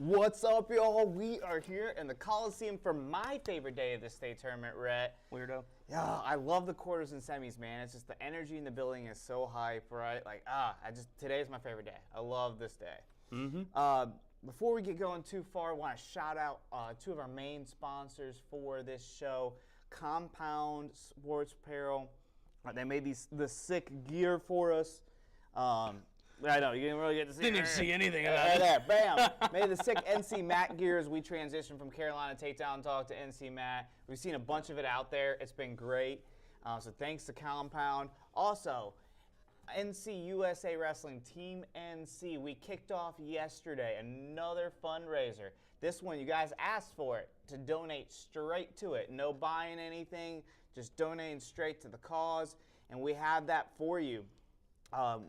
What's up, y'all? We are here in the Coliseum for my favorite day of the state tournament, Rhett. Weirdo. Yeah, I love the quarters and semis, man. It's just the energy in the building is so hype, right? Like, today's my favorite day. I love this day. Before we get going too far, I want to shout out two of our main sponsors for this show, Compound Sports Apparel. They made the sick gear for us. I know, you didn't really get to see. Didn't even see anything about right it. there, bam. Made the sick NC Matt gear as we transitioned from Carolina Takedown Talk to NC Matt. We've seen a bunch of it out there. It's been great. So thanks to Compound. Also, NC USA Wrestling, Team NC. We kicked off yesterday, another fundraiser. This one, you guys asked for it, to donate straight to it. No buying anything, just donating straight to the cause. And we have that for you.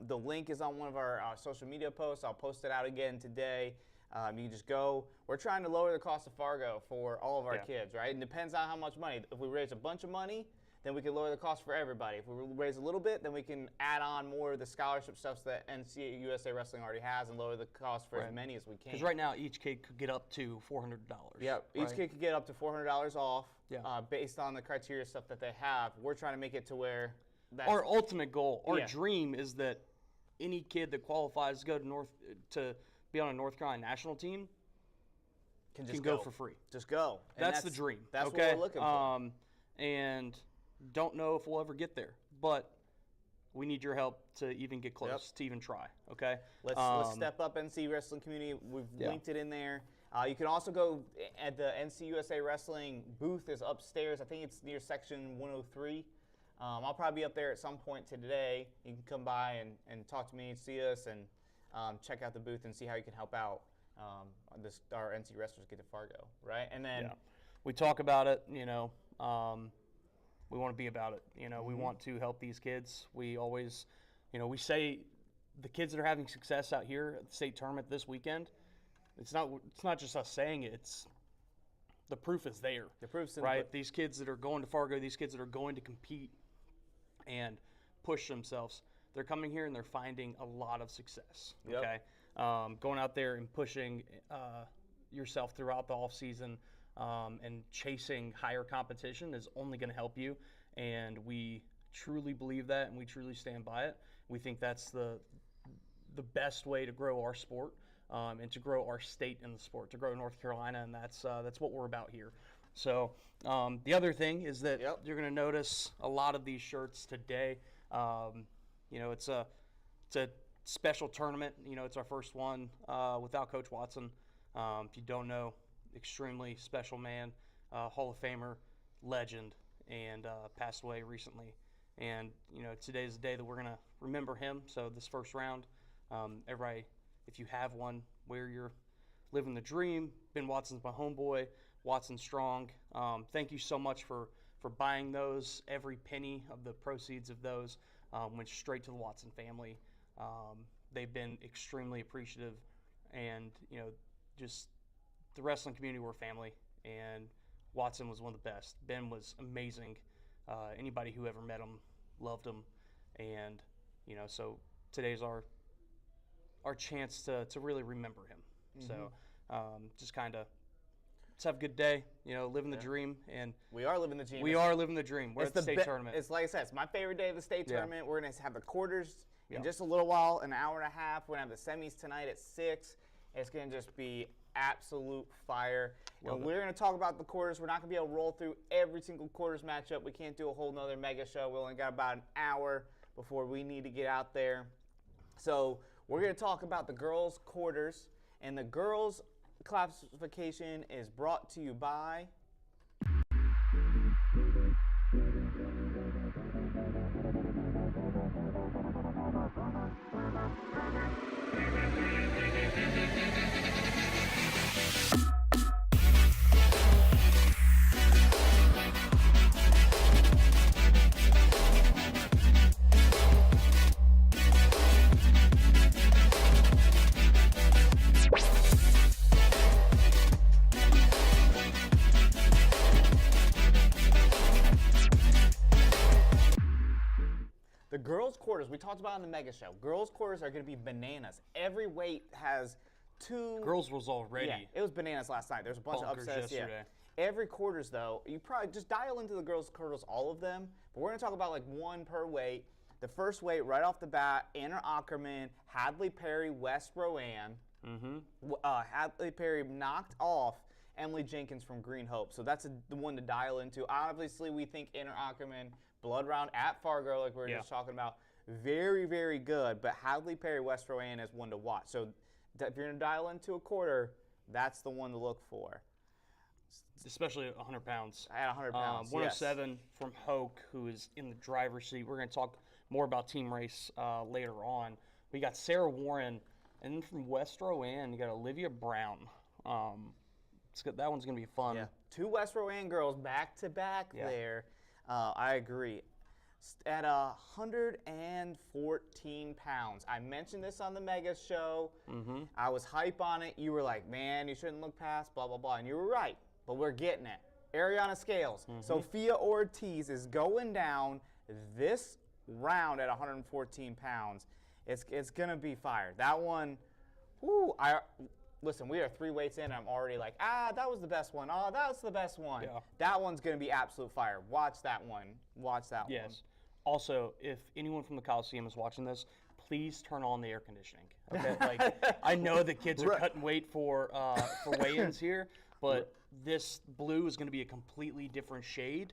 The link is on one of our social media posts. I'll post it out again today. You can just go. We're trying to lower the cost of Fargo for all of our kids, right? It depends on how much money. If we raise a bunch of money, then we can lower the cost for everybody. If we raise a little bit, then we can add on more of the scholarship stuff that NC USA Wrestling already has and lower the cost for as many as we can. Because right now, each kid could get up to $400. Yep, each kid could get up to $400 off based on the criteria stuff that they have. We're trying to make it to where our ultimate goal, our dream is that any kid that qualifies to go to be on a North Carolina national team can go for free. Just go. That's the dream. That's what we're looking for. And don't know if we'll ever get there, but we need your help to even get close, to even try. Okay. Let's step up NC Wrestling community. We've linked it in there. You can also go at the NC USA Wrestling booth is upstairs. I think it's near section 103. I'll probably be up there at some point today. You can come by and talk to me, see us, and check out the booth and see how you can help out our NC wrestlers get to Fargo, right? And then we talk about it. We want to be about it. We want to help these kids. We always, we say the kids that are having success out here at the state tournament this weekend. It's not just us saying it. It's the proof is there. The proof's in right. These kids that are going to Fargo, these kids that are going to compete and push themselves, they're coming here and they're finding a lot of success. Okay, going out there and pushing yourself throughout the off season and chasing higher competition is only going to help you. And we truly believe that, and we truly stand by it. We think that's the best way to grow our sport and to grow our state in the sport, to grow North Carolina, and that's what we're about here. So the other thing is that you're going to notice a lot of these shirts today. It's a special tournament. It's our first one without Coach Watson. If you don't know, extremely special man, Hall of Famer, legend, and passed away recently. And today's the day that we're going to remember him. So this first round, everybody, if you have one where you're living the dream, Ben Watson's my homeboy. Watson Strong. Thank you so much for buying those. Every penny of the proceeds of those went straight to the Watson family. They've been extremely appreciative, and just the wrestling community, we're family. And Watson was one of the best. Ben was amazing. Anybody who ever met him loved him, and so today's our chance to really remember him. So just kind of. Let's have a good day, living the dream. And we are living the dream. We are living the dream. We're at the state tournament. It's like I said, it's my favorite day of the state tournament. We're going to have the quarters in just a little while, an hour and a half. We're going to have the semis tonight at 6. It's going to just be absolute fire. And we're going to talk about the quarters. We're not going to be able to roll through every single quarters matchup. We can't do a whole nother mega show. We only got about an hour before we need to get out there. So we're going to talk about the girls' quarters. And the girls' classification is brought to you by the girls' quarters. We talked about in the mega show. Girls' quarters are going to be bananas. Every weight has two. Girls was already. Yeah, it was bananas last night. There's a bunch of bonkers upsets. yesterday. Yeah. Every quarters, though, you probably just dial into the girls' quarters, all of them. But we're going to talk about like one per weight. The first weight, right off the bat, Anna Ackerman, Hadley Perry, West Rowan. Hadley Perry knocked off Emily Jenkins from Green Hope. So that's the one to dial into. Obviously, we think Anna Ackerman, blood round at Fargo, like we were just talking about, very, very good. But Hadley Perry, West Rowan is one to watch. So if you're going to dial into a quarter, that's the one to look for. Especially at 100 pounds. At 100 pounds, 107 from Hoke, who is in the driver's seat. We're going to talk more about team race later on. We got Sarah Warren, and then from West Rowan, you got Olivia Brown. That one's going to be fun. Yeah. Two West Rowan girls back-to-back there. I agree. At 114 pounds. I mentioned this on the Mega Show. I was hype on it. You were like, man, you shouldn't look past, blah, blah, blah. And you were right, but we're getting it. Ariana Scales. Sophia Ortiz is going down this round at 114 pounds. It's going to be fire. That one, whoo, listen, we are 3 weights in, and I'm already like, that was the best one. Oh, that was the best one. Yeah. That one's going to be absolute fire. Watch that one. Watch that one. Yes. Also, if anyone from the Coliseum is watching this, please turn on the air conditioning. Okay? Like, I know the kids are cutting weight for weigh-ins here, but this blue is going to be a completely different shade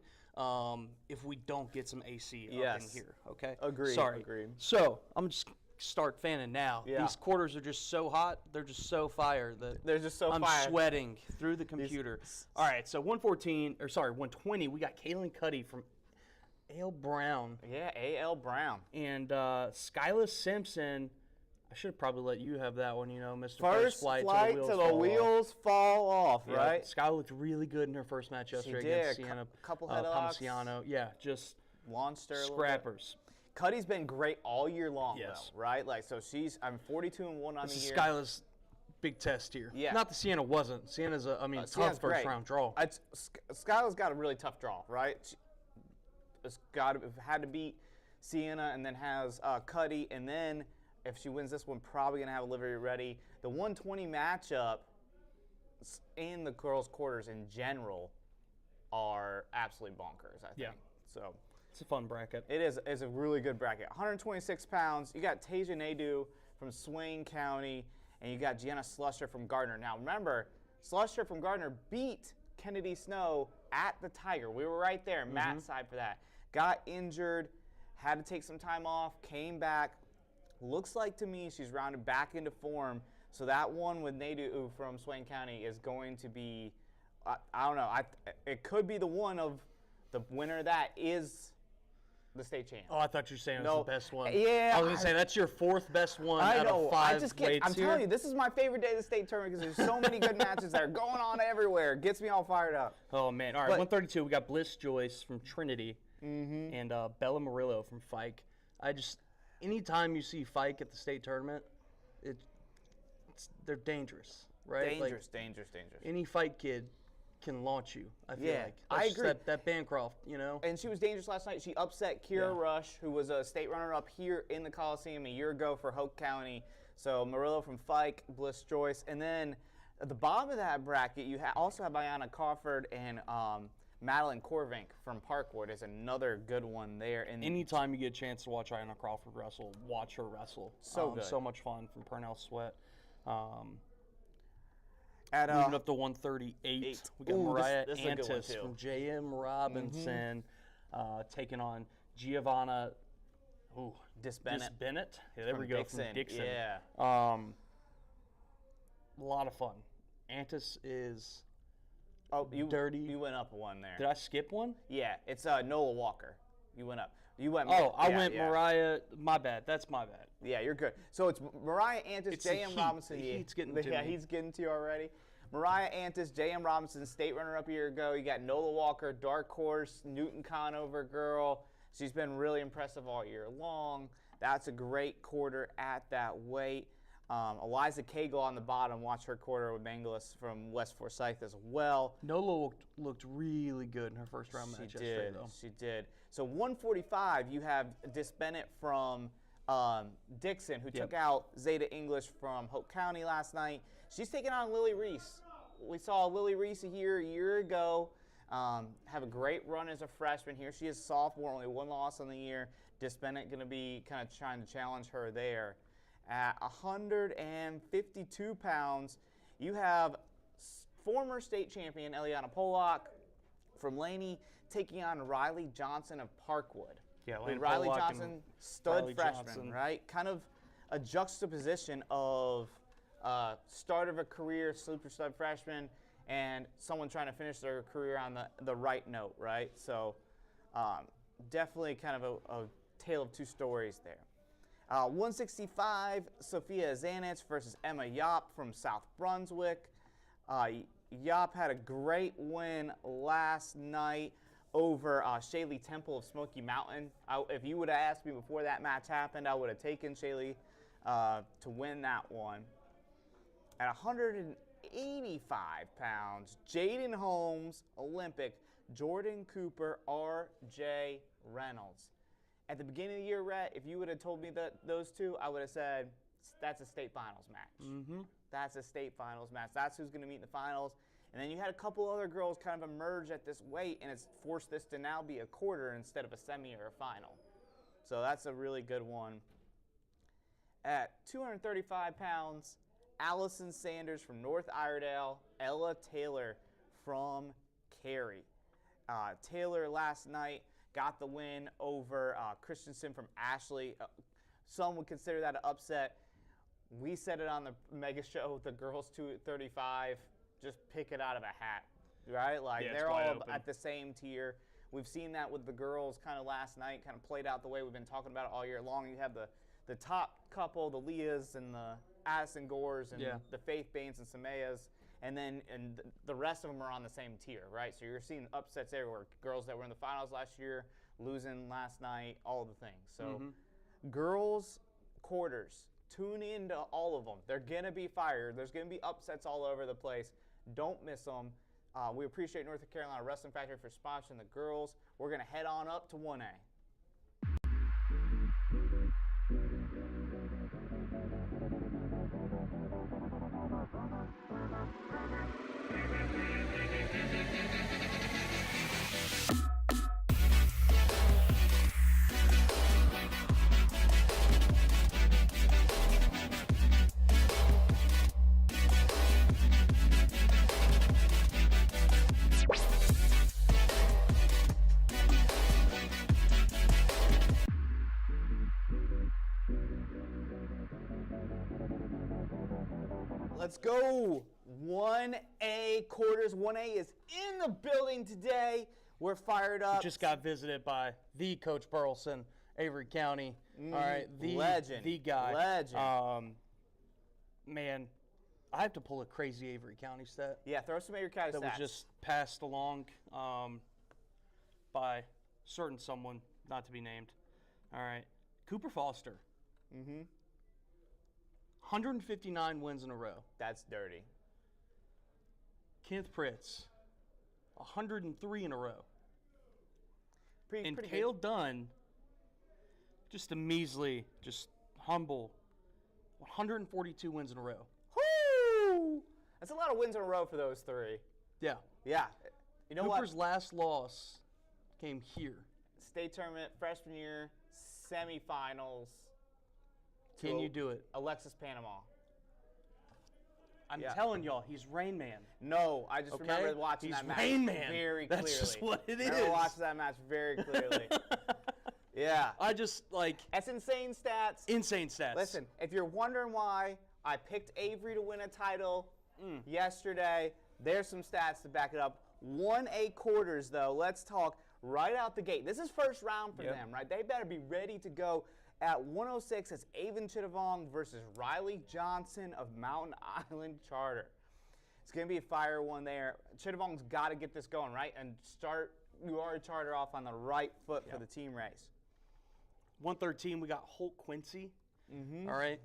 if we don't get some AC up in here. Okay. Agreed. Sorry. Agreed. So I'm just start fanning now. Yeah. These quarters are just so hot. They're just so fire that They're just so I'm fire. sweating through the computer. All right. So 120. We got Kaylin Cuddy from A.L. Brown. Yeah, A.L. Brown. And Skyla Simpson, I should have probably let you have that one, Mr. First flight till the wheels fall off, right? Skyla looked really good in her first match yesterday against Sienna couple headlocks. Palmiciano. Yeah, just launched her scrappers. Cuddy's been great all year long, Yes. though, right? Like, so I'm 42-1 on This the is year. Skyla's big test here. Yeah. Not that Sienna wasn't. Sienna's Sienna's tough great. first round draw. Skyla's got a really tough draw, right? Had to beat Sienna and then has Cuddy, and then if she wins this one, probably gonna have Olivia Reddy. The 120 matchup in the girls' quarters in general are absolutely bonkers, I think. Yeah. So It's a fun bracket. it is a really good bracket. 126 pounds. You got Tasia Nadeau from Swain County, and you got Gianna Slusher from Gardner. Now remember, Slusher from Gardner beat Kennedy Snow at the Tiger. We were right there, Matt's side for that. Got injured, had to take some time off, came back. Looks like to me she's rounded back into form. So that one with Nadeau from Swain County is going to be, I don't know, it could be the one of the winner of that is the state champ. Oh, I thought you were saying it was the best one. Yeah. I was going to say, that's your 4th best one I out know. of 5 weights I'm telling you, this is my favorite day of the state tournament because there's so many good matches that are going on everywhere. It gets me all fired up. Oh, man. All right, 132, we got Bliss Joyce from Trinity and Bella Murillo from Fike. Anytime you see Fike at the state tournament, they're dangerous, right? Dangerous. Any Fike kid can launch you, I feel like. I That's agree. That Bancroft, And she was dangerous last night. She upset Kira Rush, who was a state runner-up here in the Coliseum a year ago for Hoke County. So Murillo from Fike, Bliss Joyce. And then at the bottom of that bracket, you also have Ayanna Crawford and Madeline Corvink from Parkwood is another good one there. And anytime you get a chance to watch Ayanna Crawford wrestle, watch her wrestle. So good. So much fun from Pernell Sweat. Moving up to 138, we got Mariah this is a good one, Antis too. from J.M. Robinson taking on Giovanna Disbennett. Yeah, there we go, from Dixon. Yeah. A lot of fun. Antis is dirty. You went up one there. Did I skip one? Yeah, it's Noah Walker. You went up. You went. I went Mariah. My bad. That's my bad. Yeah, you're good. So it's Mariah Antis, J.M. Robinson. The heat's getting to me. He's getting to you already. Mariah Antis, J.M. Robinson, state runner-up a year ago. You got Nola Walker, dark horse, Newton Conover girl. She's been really impressive all year long. That's a great quarter at that weight. Eliza Cagle on the bottom. Watch her quarter with Mangalis from West Forsyth as well. Nola looked really good in her first round match yesterday, though. She did. So 145, you have Disbennett from Dixon, who took out Zeta English from Hope County last night. She's taking on Lily Reese. We saw Lily Reese a year ago. Have a great run as a freshman here. She is a sophomore, only one loss on the year. Dis Bennett going to be kind of trying to challenge her there. At 152 pounds, you have former state champion Eliana Pollock from Laney taking on Riley Johnson of Parkwood. Yeah, Riley Johnson, stud Riley freshman, Johnson. right? Kind of a juxtaposition of start of a career, super stud freshman, and someone trying to finish their career on the right note, right? So definitely kind of a tale of two stories there. 165, Sophia Zanich versus Emma Yop from South Brunswick. Yop had a great win last night over Shaylee Temple of Smoky Mountain. If you would have asked me before that match happened, I would have taken Shaylee to win that one. At 185 pounds, Jaden Holmes, Olympic, Jordan Cooper, R.J. Reynolds. At the beginning of the year, Rhett, if you would have told me that those two, I would have said that's a state finals match. Mm-hmm. That's a state finals match. That's who's going to meet in the finals. And then you had a couple other girls kind of emerge at this weight, and it's forced this to now be a quarter instead of a semi or a final. So that's a really good one. At 235 pounds, Allison Sanders from North Iredale, Ella Taylor from Cary. Taylor last night got the win over Christensen from Ashley. Some would consider that an upset. We said it on the mega show, the girls 235, just pick it out of a hat, right? Like they're all at the same tier. We've seen that with the girls kind of last night, kind of played out the way we've been talking about it all year long. You have the top couple, the Leahs and the Addison Gores and the Faith Baines and Samayas, and the rest of them are on the same tier, right? So you're seeing upsets everywhere. Girls that were in the finals last year, losing last night, all the things. So girls quarters, tune into all of them. They're going to be fired. There's going to be upsets all over the place. Don't miss them. We appreciate North Carolina Wrestling Factory for sponsoring the girls. We're going to head on up to 1A. Let's go. 1A quarters. 1A is in the building today. We're fired up. Just got visited by the Coach Burleson, Avery County. All right, the legend. the guy. Legend. Man, I have to pull a crazy Avery County stat. Yeah, throw some Avery County that stats. was just passed along by certain someone, not to be named. All right, Cooper Foster. 159 wins in a row. That's dirty. Kenneth Pritz, 103 in a row. Pretty Cale good. Dunn, just a measly, just humble, 142 wins in a row. Woo! That's a lot of wins in a row for those three. Yeah. Yeah. You know Cooper's what? last loss came here. State tournament, freshman year, semifinals. Can you do it? Alexis Panama. I'm telling y'all, he's Rain Man. No, I just remember watching that match Rain Man. very clearly. That's just what it I is. remember watching that match very clearly. Yeah. I just, That's insane stats. insane stats. Listen, if you're wondering why I picked Avery to win a title yesterday, there's some stats to back it up. 1A quarters, though. Let's talk right out the gate. This is first round for them, right? They better be ready to go. At 106, it's Avon Chittavong versus Riley Johnson of Mountain Island Charter. It's going to be a fire one there. Chittavong's got to get this going, right? And start UR Charter off on the right foot for the team race. 113, we got Holt Quincy. All right.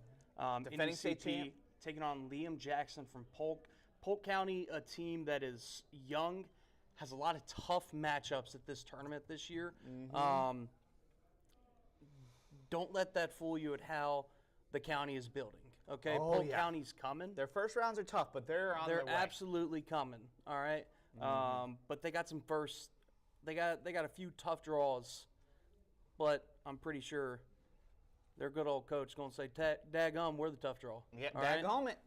Defending state champ. Taking on Liam Jackson from Polk. Polk County, a team that is young, has a lot of tough matchups at this tournament this year. don't let that fool you at how the county is building. Okay, Oh, Polk yeah. County's coming. Their first rounds are tough, but they're on They're their way. absolutely coming. All right, but they got some first. They got a few tough draws, but I'm pretty sure their good old coach going to say, "Daggum, we're the tough draw." Yeah, all right? daggum it.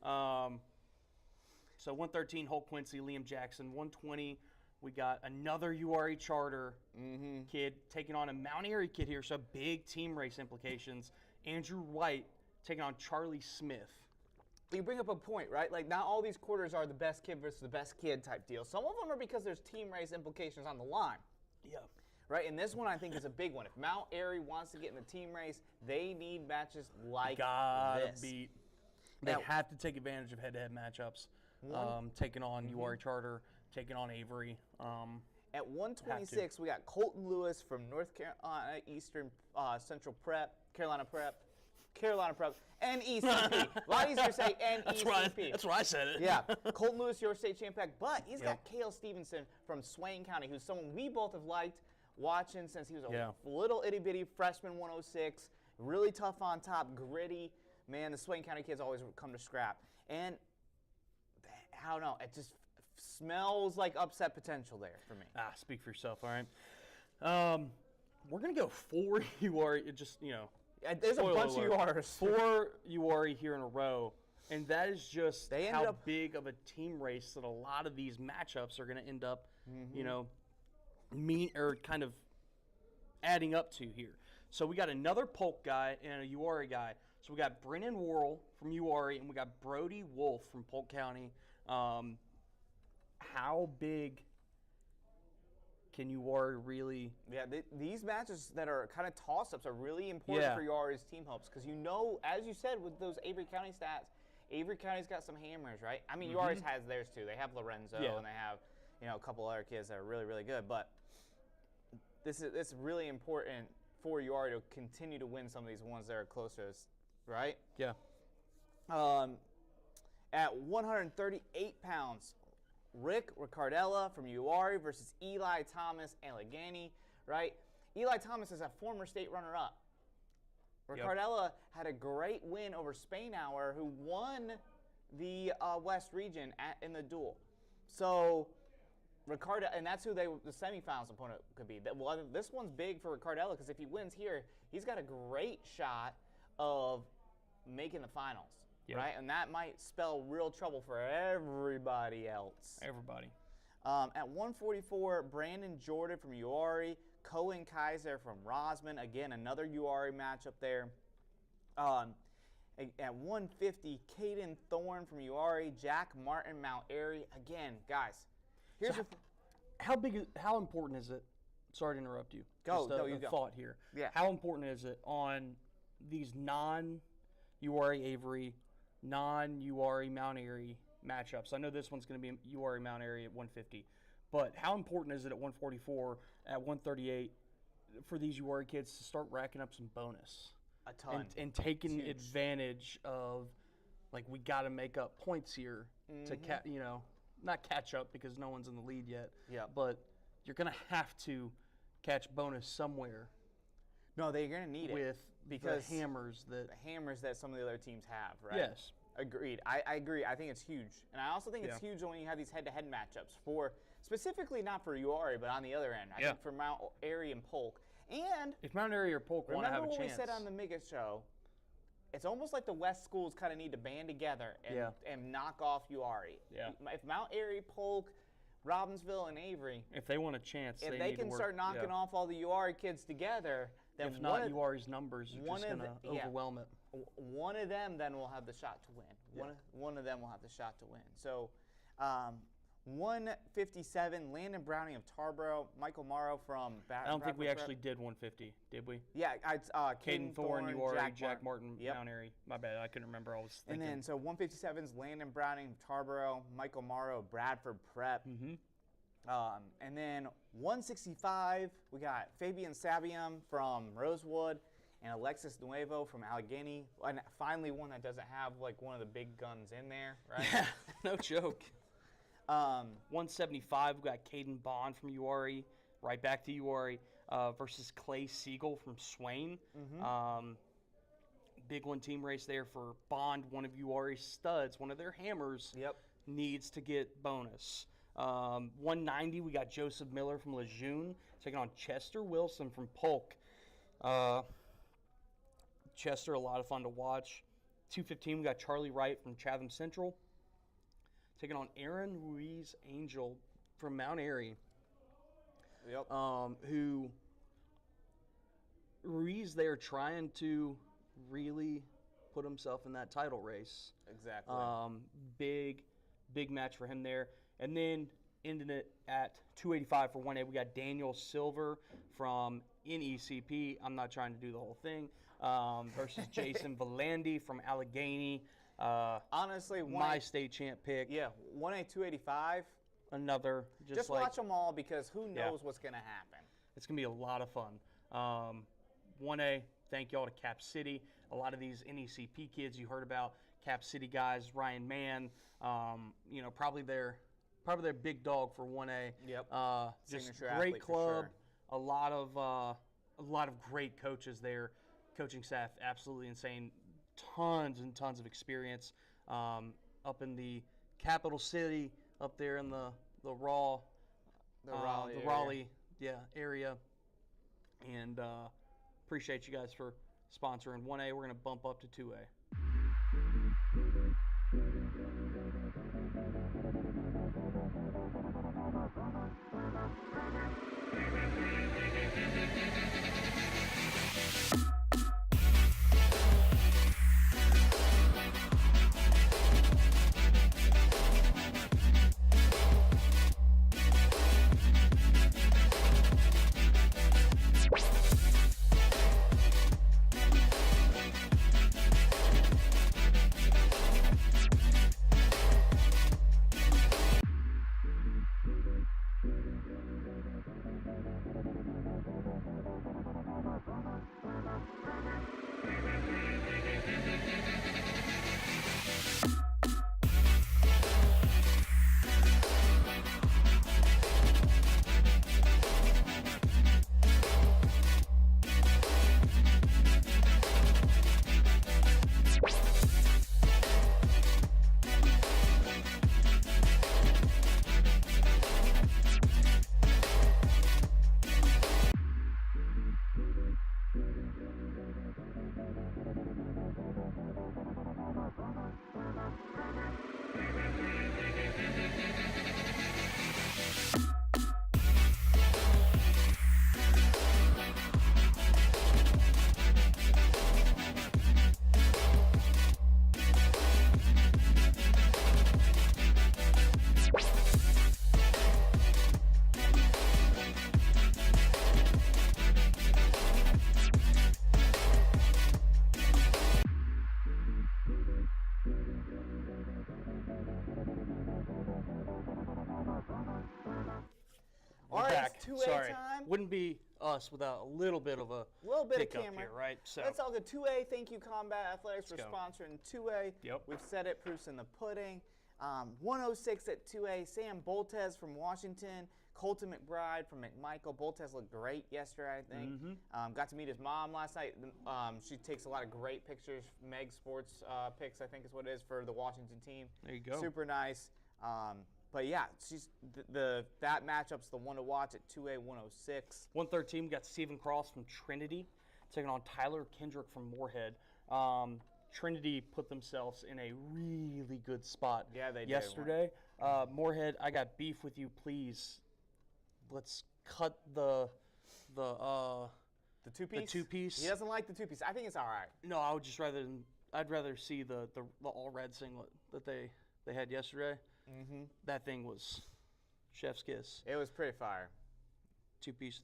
So 113, Holt Quincy, Liam Jackson. 120, we got another URE charter kid taking on a Mount Airy kid here. So big team race implications. Andrew White taking on Charlie Smith. You bring up a point, right? Like, not all these quarters are the best kid versus the best kid type deal. Some of them are because there's team race implications on the line. Yeah. Right, and this one I think is a big one. If Mount Airy wants to get in the team race, they need matches like this. They Now- have to take advantage of head-to-head matchups. Taking on URE charter, taking on Avery. At 126, we got Colton Lewis from North Carolina Eastern Central Prep, Carolina Prep, NECP. A lot easier to say NECP. That's why I said it. Yeah, Colton Lewis, your state champion, but he's got Cale Stevenson from Swain County, who's someone we both have liked watching since he was a little itty-bitty freshman 106, really tough on top, gritty. Man, the Swain County kids always come to scrap. And I don't know, it just smells like upset potential there for me. Speak for yourself, all right? We're going to go 4 URE, just, There's a bunch of URs. 4 URE here in a row, and that is just They ended how up- big of a team race that a lot of these matchups are going to end up, kind of adding up to here. So we got another Polk guy and a URE guy. So we got Brennan Worrell from URE, and we got Brody Wolf from Polk County. How big can URE really? Yeah, these matches that are kind of toss-ups are really important for URE's team hopes because as you said, with those Avery County stats, Avery County's got some hammers, right? I mean, URE's has theirs too. They have Lorenzo and they have a couple other kids that are really, really good. But it's really important for URE to continue to win some of these ones that are closest, right? Yeah. At 138 pounds, Rick Ricardella from URE versus Eli Thomas Allegheny, right? Eli Thomas is a former state runner-up. Ricardella had a great win over Spainhour, who won the West region in the duel. So and that's who the semifinals opponent could be. Well, this one's big for Ricardella because if he wins here, he's got a great shot of making the finals. Right, and that might spell real trouble for everybody else. Everybody. At 144, Brandon Jordan from URE, Cohen Kaiser from Rosman. Again, another URE matchup there. At 150, Caden Thorne from URE, Jack Martin, Mount Airy. Again, guys, here's how important is it? Sorry to interrupt you. Go. Just You a go. thought here. Yeah. How important is it on these non-URE Avery, non-URE Mount Airy matchups? I know this one's going to be URE Mount Airy at 150, but how important is it at 144, at 138 for these URE kids to start racking up some bonus? a ton. And taking advantage of, like, we got to make up points here to not catch up because no one's in the lead yet. Yeah. But you're going to have to catch bonus somewhere. No, they're going to need with because the hammers that some of the other teams have, right? Yes. Agreed. I agree. I think it's huge. And I also think it's huge when you have these head-to-head matchups for, specifically not for URE, but on the other end. I think for Mount Airy and Polk. And if Mount Airy or Polk want to have a chance. Remember what we said on the Mega Show? It's almost like the West schools kind of need to band together and knock off URE. Yeah. If Mount Airy, Polk, Robbinsville, and Avery, if they want a chance, if they can start knocking off all the URE kids together, then if not, URE's numbers are just going to overwhelm it. One of them then will have the shot to win. One of them will have the shot to win. So 157, Landon Browning of Tarboro, Michael Morrow from I don't think we actually did 150, did we? Yeah, Caden Thorne, URE, Jack Martin, Yep. Mount Airy. My bad, I couldn't remember. I was thinking. And then, so 157's Landon Browning of Tarboro, Michael Morrow, Bradford Prep. And then 165, we got Fabian Sabium from Rosewood and Alexis Nuevo from Allegheny. And finally, one that doesn't have like one of the big guns in there, right? Yeah, no joke. 175, we got Caden Bond from URE, right back to URE. versus Clay Siegel from Swain. Big one team race there for Bond. One of URA's studs, one of their hammers, needs to get bonus. 190, we got Joseph Miller from Lejeune taking on Chester Wilson from Polk. Chester, a lot of fun to watch. 215, we got Charlie Wright from Chatham Central taking on Aaron Ruiz Angel from Mount Airy. Who Ruiz there trying to really put himself in that title race. Exactly. Big match for him there. And then ending it at 285 for 1A, we got Daniel Silver from NECP. I'm not trying to do the whole thing. Versus Jason Valandi from Allegheny. Honestly, my state champ pick. Yeah, 1A 285. Another. Just watch them all because who knows what's going to happen. It's going to be a lot of fun. 1A, thank y'all to Cap City. A lot of these NECP kids you heard about, Cap City guys, Ryan Mann, probably their big dog for 1A. Just great club. Sure. A lot of great coaches there. Coaching staff absolutely insane. Tons and tons of experience. Up in the capital city, up there in the Raleigh area. And appreciate you guys for sponsoring 1A. We're going to bump up to 2A. All right, it's 2A time. Wouldn't be us without a little bit of camera here, right? So that's all good. 2A, thank you, Combat Athletics, for sponsoring 2A. Yep. We've said it, proofs in the pudding. 106 at 2A, Sam Boltez from Washington, Colton McBride from McMichael. Boltez looked great yesterday, I think. Got to meet his mom last night. She takes a lot of great pictures. Meg Sports Pics, I think is what it is, for the Washington team. There you go. Super nice. But yeah, she's that matchup's the one to watch at 2A 106. 113, we got Stephen Cross from Trinity taking on Tyler Kendrick from Moorhead. Trinity put themselves in a really good spot yesterday. Moorhead, I got beef with you, please. Let's cut the two-piece? The two-piece. He doesn't like the two-piece. I think it's all right. No, I'd rather see the all-red singlet that they had yesterday. That thing was chef's kiss. It was pretty fire. Two-piece.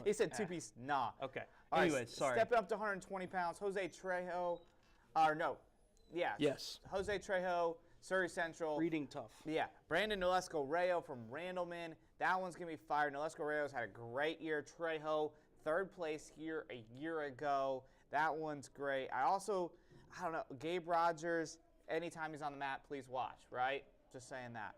He said two-piece, nah. Okay. All Anyways, right, sorry. Stepping up to 120 pounds, Jose Trejo. Yes. Jose Trejo, Surrey Central. Reading tough. Yeah. Brandon Nolesko Rayo from Randleman. That one's going to be fire. Nolesko Rayo's had a great year. Trejo, third place here a year ago. That one's great. I don't know, Gabe Rogers, anytime he's on the mat, please watch, right? Just saying that.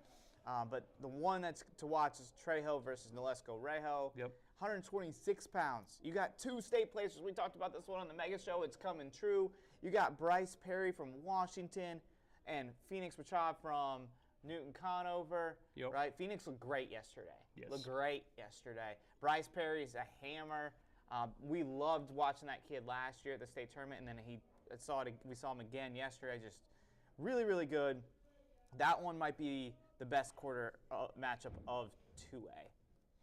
But the one that's to watch is Trejo versus Nolesko Rayo. Yep. 126 pounds. You got 2 state placers. We talked about this one on the Mega Show. It's coming true. You got Bryce Perry from Washington and Phoenix Machad from Newton Conover. Yep. Right? Phoenix looked great yesterday. Yes. Looked great yesterday. Bryce Perry's a hammer. We loved watching that kid last year at the state tournament, and then we saw him again yesterday. Just really, really good. That one might be the best quarter matchup of 2A.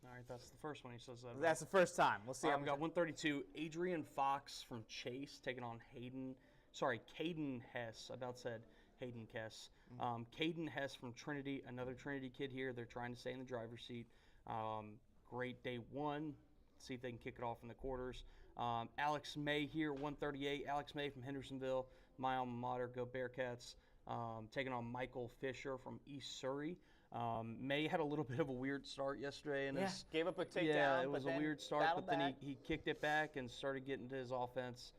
All right, that's the first one he says that. That's the first time. We'll see. All right, we got 132. Adrian Fox from Chase taking on Caden Hess. I about said Hayden Kess. Caden Hess from Trinity, another Trinity kid here. They're trying to stay in the driver's seat. Great day one. See if they can kick it off in the quarters. Alex May here, 138. Alex May from Hendersonville, my alma mater, go Bearcats. Taking on Michael Fisher from East Surrey. May had a little bit of a weird start yesterday. Gave up a takedown. Yeah, it was a weird start, but then he kicked it back and started getting to his offense.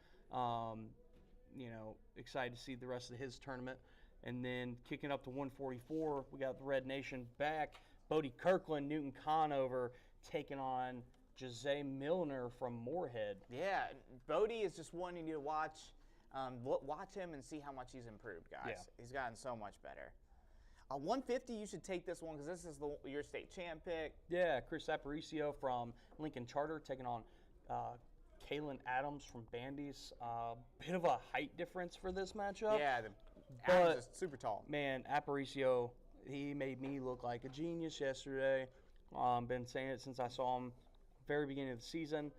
Excited to see the rest of his tournament. And then kicking up to 144, we got the Red Nation back. Bodie Kirkland, Newton Conover, taking on Jose Milner from Moorhead. Yeah, Bodie is just one you need to watch. Watch him and see how much he's improved, guys. Yeah. He's gotten so much better. 150, you should take this one because this is your state champ pick. Yeah, Chris Aparicio from Lincoln Charter taking on Kalen Adams from Bandy's. Bit of a height difference for this matchup. Yeah, Adams is super tall. Man, Aparicio, he made me look like a genius yesterday. Been saying it since I saw him very beginning of the season.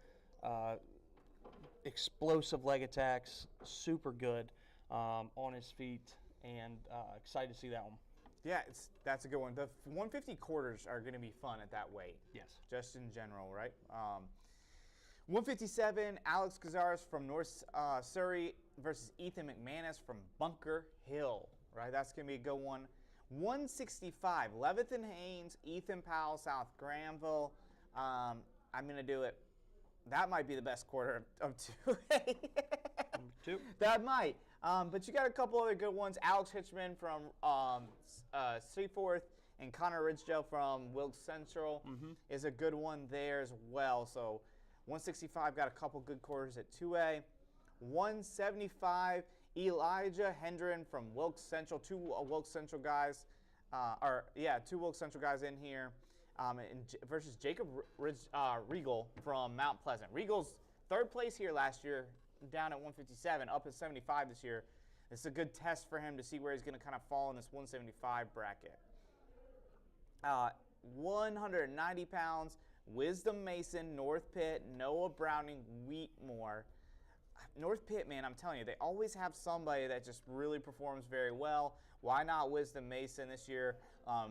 Explosive leg attacks, super good on his feet, and excited to see that one. Yeah, that's a good one. The 150 quarters are going to be fun at that weight. Yes. Just in general, right? 157, Alex Cazares from North Surrey versus Ethan McManus from Bunker Hill, right? That's going to be a good one. 165, Levithan Haynes, Ethan Powell, South Granville. I'm going to do it. That might be the best quarter of 2A. Two. That might. But you got a couple other good ones. Alex Hitchman from Seaforth and Connor Ridgedale from Wilkes Central is a good one there as well. So 165 got a couple good quarters at 2A. 175, Elijah Hendren from Wilkes Central. Two Wilkes Central guys in here. Versus Jacob Regal from Mount Pleasant. Regal's third place here last year, down at 157, up at 75 this year. It's a good test for him to see where he's going to kind of fall in this 175 bracket. 190 pounds, Wisdom Mason, North Pitt, Noah Browning, Wheatmore. North Pitt, man, I'm telling you, they always have somebody that just really performs very well. Why not Wisdom Mason this year?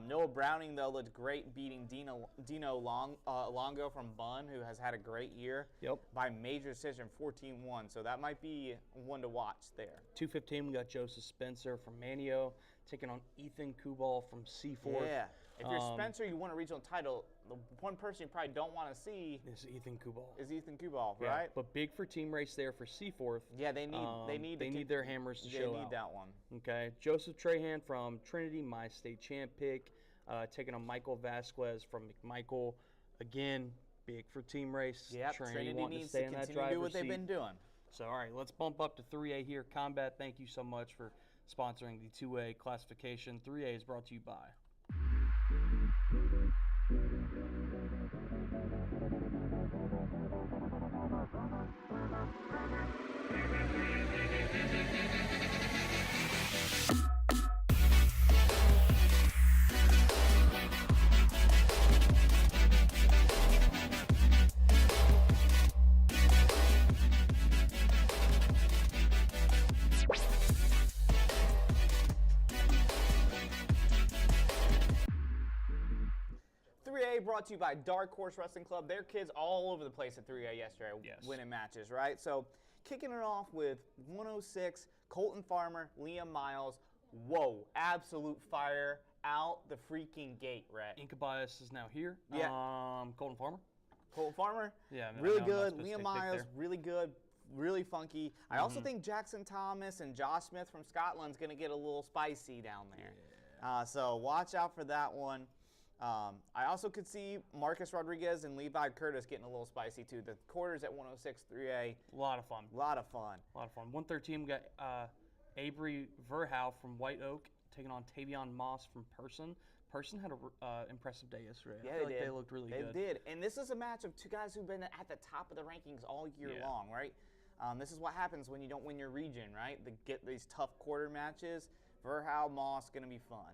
Noah Browning, though, looked great beating Dino Longo from Bunn, who has had a great year. Yep. By major decision, 14-1. So that might be one to watch there. 215, we got Joseph Spencer from Manio taking on Ethan Kubal from Seaforth. Yeah. If you're Spencer, you want a regional title, the one person you probably don't want to see is Ethan Kubal. Right? But big for team race there for Seaforth. Yeah, they need their hammers to show out. They need that one. Okay, Joseph Trahan from Trinity, my state champ pick, taking on Michael Vasquez from McMichael. Again, big for team race. Yep, Trinity needs to continue to do what they've been doing. So, all right, let's bump up to 3A here. Combat, thank you so much for sponsoring the 2A classification. 3A is brought to you by. Brought to you by Dark Horse Wrestling Club. Their kids all over the place at 3A yesterday, winning matches, right? So kicking it off with 106, Colton Farmer, Liam Miles. Whoa, absolute fire out the freaking gate, Rhett. Inca Bias is now here. Yeah. Colton Farmer? Yeah, I really know, good. I'm not Liam Miles, really good, really funky. I also think Jackson Thomas and Josh Smith from Scotland's going to get a little spicy down there. Yeah. So watch out for that one. I also could see Marcus Rodriguez and Levi Curtis getting a little spicy too. The quarters at 106 3A. A lot of fun. A lot of fun. 113, we got Avery Verhow from White Oak taking on Tavion Moss from Person. Person had an impressive day yesterday. Yeah, I feel like they looked really good. They did. And this is a match of two guys who've been at the top of the rankings all year long, right? This is what happens when you don't win your region, right? They get these tough quarter matches. Verhow, Moss, going to be fun.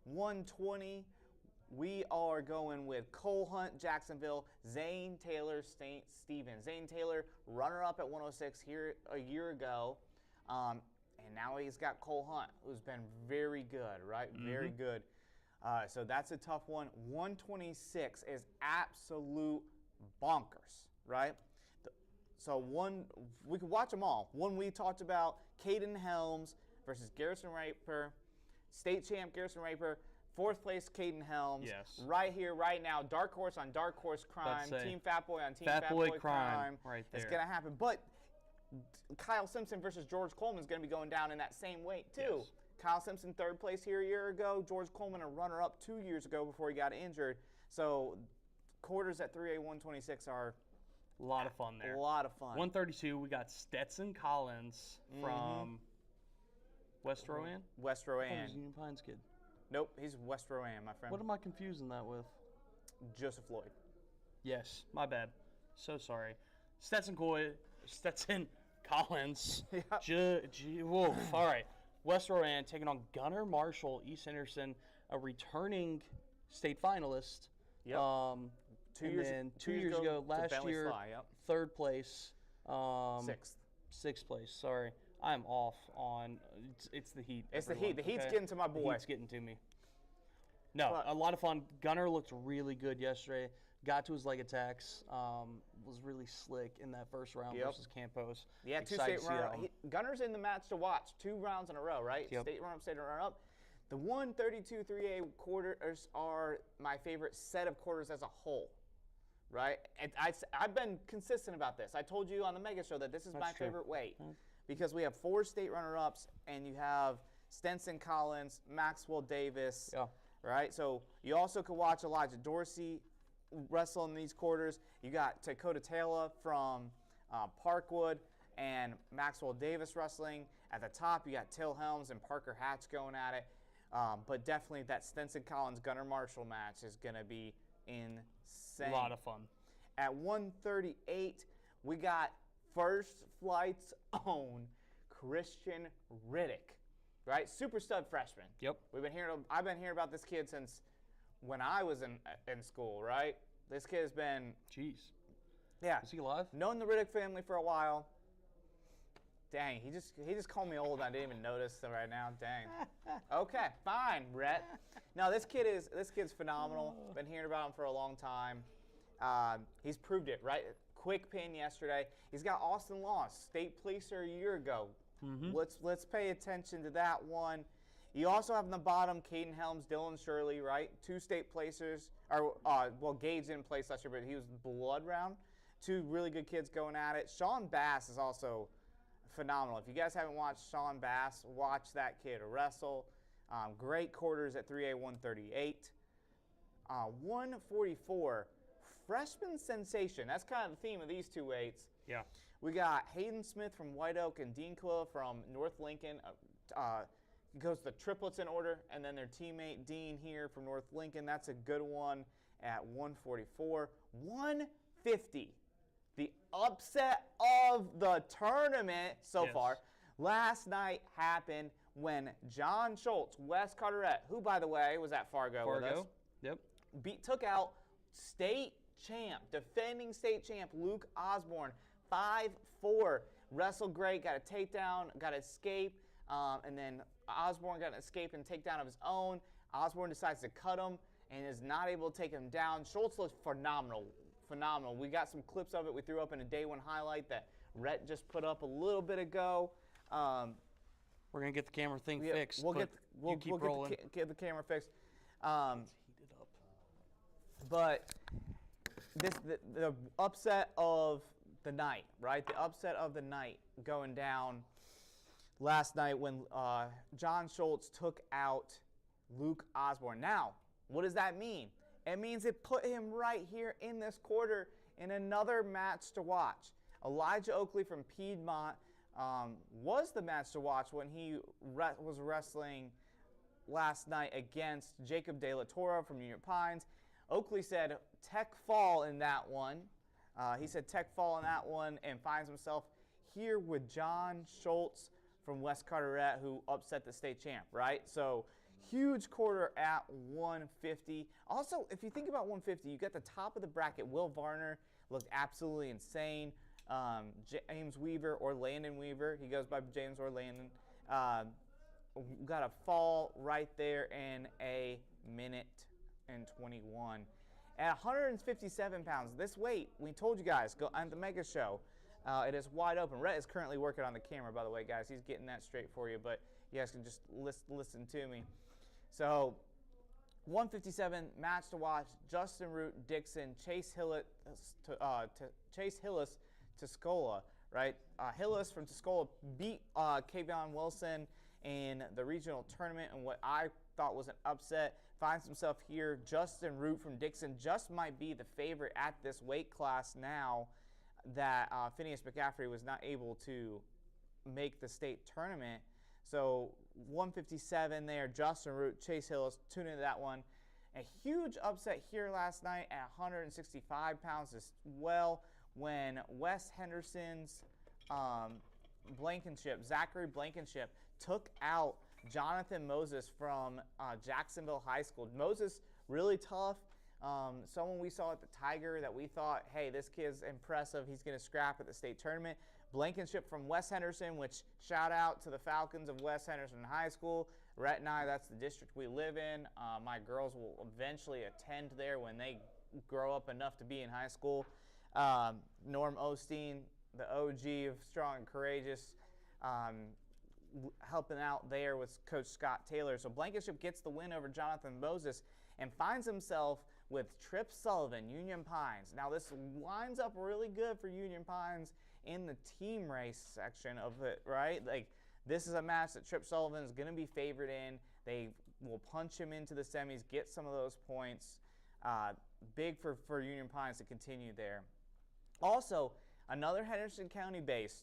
120, we are going with Cole Hunt, Jacksonville, Zane Taylor, St. Stephen. Zane Taylor, runner-up at 106 here a year ago. And now he's got Cole Hunt, who's been very good, right? Very good. So that's a tough one. 126 is absolute bonkers, right? So we could watch them all. One we talked about, Caden Helms versus Garrison Raper, state champ Garrison Raper, 4th place Caden Helms. Yes. Right here, right now, dark horse on dark horse crime, Team Fat Boy on Team Fat Boy crime. Right there. It's going to happen. But Kyle Simpson versus George Coleman is going to be going down in that same weight, too. Yes. Kyle Simpson, 3rd place here a year ago. George Coleman, a runner-up 2 years ago before he got injured. So quarters at 3A 126 are a lot of fun there. A lot of fun. 132, we got Stetson Collins from West Rowan. West Oh, Rowan. he's a Union Pines kid. Nope, he's West Rowan, my friend. What am I confusing that with? Joseph Lloyd. Yes, my bad. So sorry. Stetson Collins. Whoa. All right. West Rowan taking on Gunnar Marshall, East Henderson, a returning state finalist. Yep. 2 years ago, last year, Sly, yep. 3rd place. 6th. 6th place. Sorry, I'm off on. It's the heat. It's everyone, the heat. The heat's okay? getting to my boy. The heat's getting to me. No, a lot of fun. Gunnar looked really good yesterday. Got to his leg attacks. Was really slick in that first round versus Campos. Yeah, Excited 2 state runner-up. Gunner's in the match to watch. 2 rounds in a row, right? Yep. State runner-up, state runner-up. The 132 3A quarters are my favorite set of quarters as a whole, right? And I've been consistent about this. I told you on the Mega Show that this is my favorite weight because we have 4 state runner-ups and you have Stenson Collins, Maxwell Davis, right? So you also could watch Elijah Dorsey wrestle in these quarters. You got Dakota Taylor from Parkwood and Maxwell Davis wrestling. At the top, you got Till Helms and Parker Hatch going at it. But definitely that Stenson Collins Gunnar Marshall match is going to be insane. A lot of fun. At 138, we got First Flight's own Christian Riddick, right? Super stud freshman. Yep. I've been hearing about this kid since when I was in school, right? This kid has been. Jeez. Yeah. Is he alive? Known the Riddick family for a while. Dang, he just called me old. I didn't even notice right now. Dang. Okay, fine, Rhett. No, this kid's phenomenal. Been hearing about him for a long time. He's proved it, right? Quick pin yesterday. He's got Austin Law, state placer a year ago. Let's pay attention to that one. You also have on the bottom Caden Helms, Dylan Shirley, right? 2 state placers. Gage didn't place last year, but he was blood round. 2 really good kids going at it. Sean Bass is also phenomenal. If you guys haven't watched Sean Bass, watch that kid wrestle. Great quarters at 3A 138. 144, freshman sensation. That's kind of the theme of these 2 weights. Yeah. We got Hayden Smith from White Oak and Dean Quilla from North Lincoln. Goes the triplets in order, and then their teammate Dean here from North Lincoln. That's a good one at 144. 150, the upset of the tournament so far. Last night happened when John Schultz, West Carteret, who, by the way, was at Fargo with us. Yep. Took out state champ, defending state champ Luke Osborne, 5-4. Wrestled great, got a takedown, got an escape, and then Osborne got an escape and takedown of his own. Osborne decides to cut him and is not able to take him down. Schultz looks phenomenal. We got some clips of it we threw up in a day 1 highlight that Rhett just put up a little bit ago. We're going to get the camera thing fixed. We'll get the camera fixed. But the upset of the night, right? The upset of the night going down last night when John Schultz took out Luke Osborne. Now, What does that mean? It means it put him right here in this quarter in another match to watch. Elijah Oakley from Piedmont was the match to watch when he was wrestling last night against Jacob De La Torre from Union Pines. Oakley said tech fall in that one. He said tech fall in that one and finds himself here with John Schultz from West Carteret, who upset the state champ, right? So huge quarter at 150. Also, if you think about 150, you got the top of the bracket. Will Varner looked absolutely insane. James Weaver or Landon Weaver, he goes by James or Landon, got a fall right there in a minute and 21. At 157 pounds, this weight, we told you guys, go on the Mega Show. It is wide open. Rhett is currently working on the camera, by the way, guys. He's getting that straight for you, but you guys can just listen to me. So 157 match to watch: Justin Root, Dixon, Chase Hillis to Tuscola, right? Hillis from Tuscola beat Kayvon Wilson in the regional tournament, and what I thought was an upset. Finds himself here. Justin Root from Dixon just might be the favorite at this weight class now that Phineas McCaffrey was not able to make the state tournament. So 157 there, Justin Root, Chase Hillis, tune into that one. A huge upset here last night at 165 pounds as well when Wes Henderson's Zachary Blankenship took out Jonathan Moses from Jacksonville High School. Moses, really tough. Someone we saw at the Tiger that we thought, hey, this kid's impressive. He's going to scrap at the state tournament. Blankenship from West Henderson, which shout out to the Falcons of West Henderson High School. Rhett and I, that's the district we live in. My girls will eventually attend there when they grow up enough to be in high school. Norm Osteen, the OG of Strong and Courageous, helping out there with Coach Scott Taylor. So Blankenship gets the win over Jonathan Moses and finds himself with Trip Sullivan, Union Pines. Now this lines up really good for Union Pines in the team race section of it, right? Like, this is a match that Trip Sullivan is going to be favored in. They will punch him into the semis, get some of those points. Big for Union Pines to continue there. Also, another Henderson County base,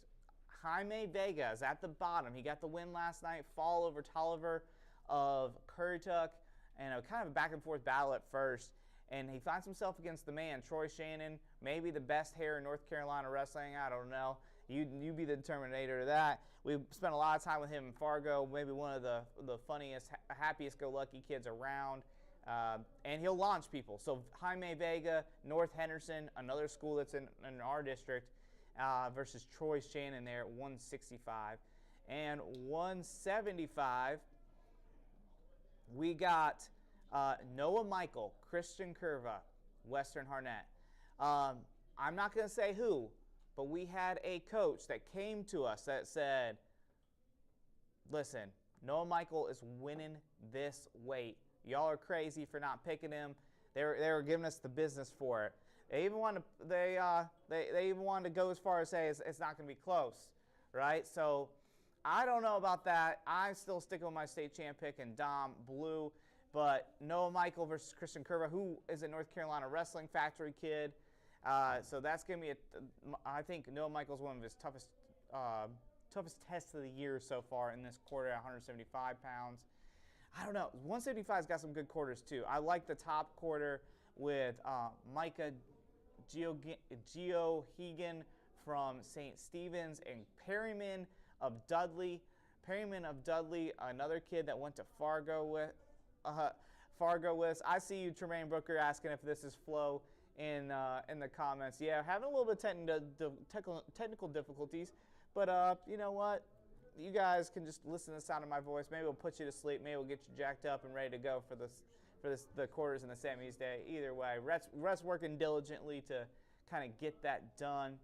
Jaime Vega is at the bottom. He got the win last night, fall over Tolliver of Currituck, and a kind of a back and forth battle at first. And he finds himself against the man, Troy Shannon, maybe the best hair in North Carolina wrestling. I don't know. You be the determinator of that. We spent a lot of time with him in Fargo, maybe one of the funniest, happiest go lucky kids around. And he'll launch people. So Jaime Vega, North Henderson, another school that's in our district, versus Troy Shannon there at 165. And 175, we got Noah Michael, Christian Curva, Western Harnett. I'm not going to say who, but we had a coach that came to us that said, listen, Noah Michael is winning this weight. Y'all are crazy for not picking him. They were giving us the business for it. They even wanted to go as far as say it's not going to be close, right? So I don't know about that. I'm still sticking with my state champ pick and Dom Blue. But Noah Michael versus Christian Curva, who is a North Carolina Wrestling Factory kid. So that's going to be, I think Noah Michael's one of his toughest tests of the year so far in this quarter at 175 pounds. I don't know. 175's got some good quarters too. I like the top quarter with Micah Geohegan from St. Stephen's and Perryman of Dudley. Another kid that went to Fargo with. I see you, Tremaine Booker, asking if this is Flo in the comments. Yeah, having a little bit of technical difficulties, but you know what? You guys can just listen to the sound of my voice. Maybe we'll put you to sleep. Maybe we'll get you jacked up and ready to go for the quarters and the semis day. Either way, Rhett's working diligently to kind of get that done.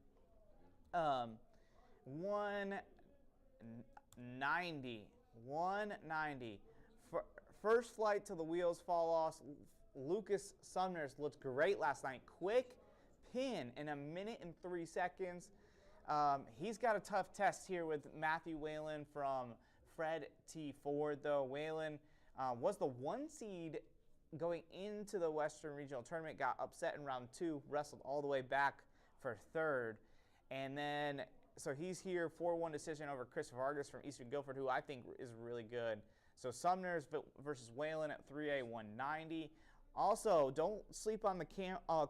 190. First flight till the wheels fall off. Lucas Sumner's looked great last night. Quick pin in a minute and 3 seconds. He's got a tough test here with Matthew Whalen from Fred T. Ford, though. Whalen was the 1 seed going into the Western Regional Tournament, got upset in round 2, wrestled all the way back for 3rd. And then, so he's here, 4-1 decision over Chris Vargas from Eastern Guilford, who I think is really good. So Sumner's versus Whalen at 3A 190. Also, don't sleep on the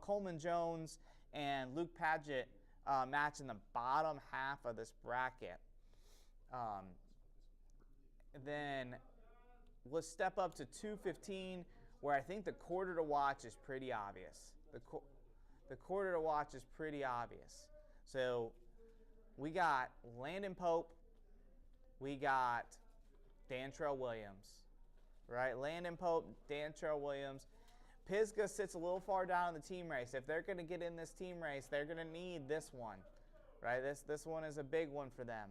Coleman Jones and Luke Padgett match in the bottom half of this bracket. Then let's step up to 215, where I think the quarter to watch is pretty obvious. The quarter to watch is pretty obvious. So we got Landon Pope, we got Dantrell Williams, right? Landon Pope, Dantrell Williams. Pisgah sits a little far down in the team race. If they're going to get in this team race, they're going to need this one, right? This one is a big one for them.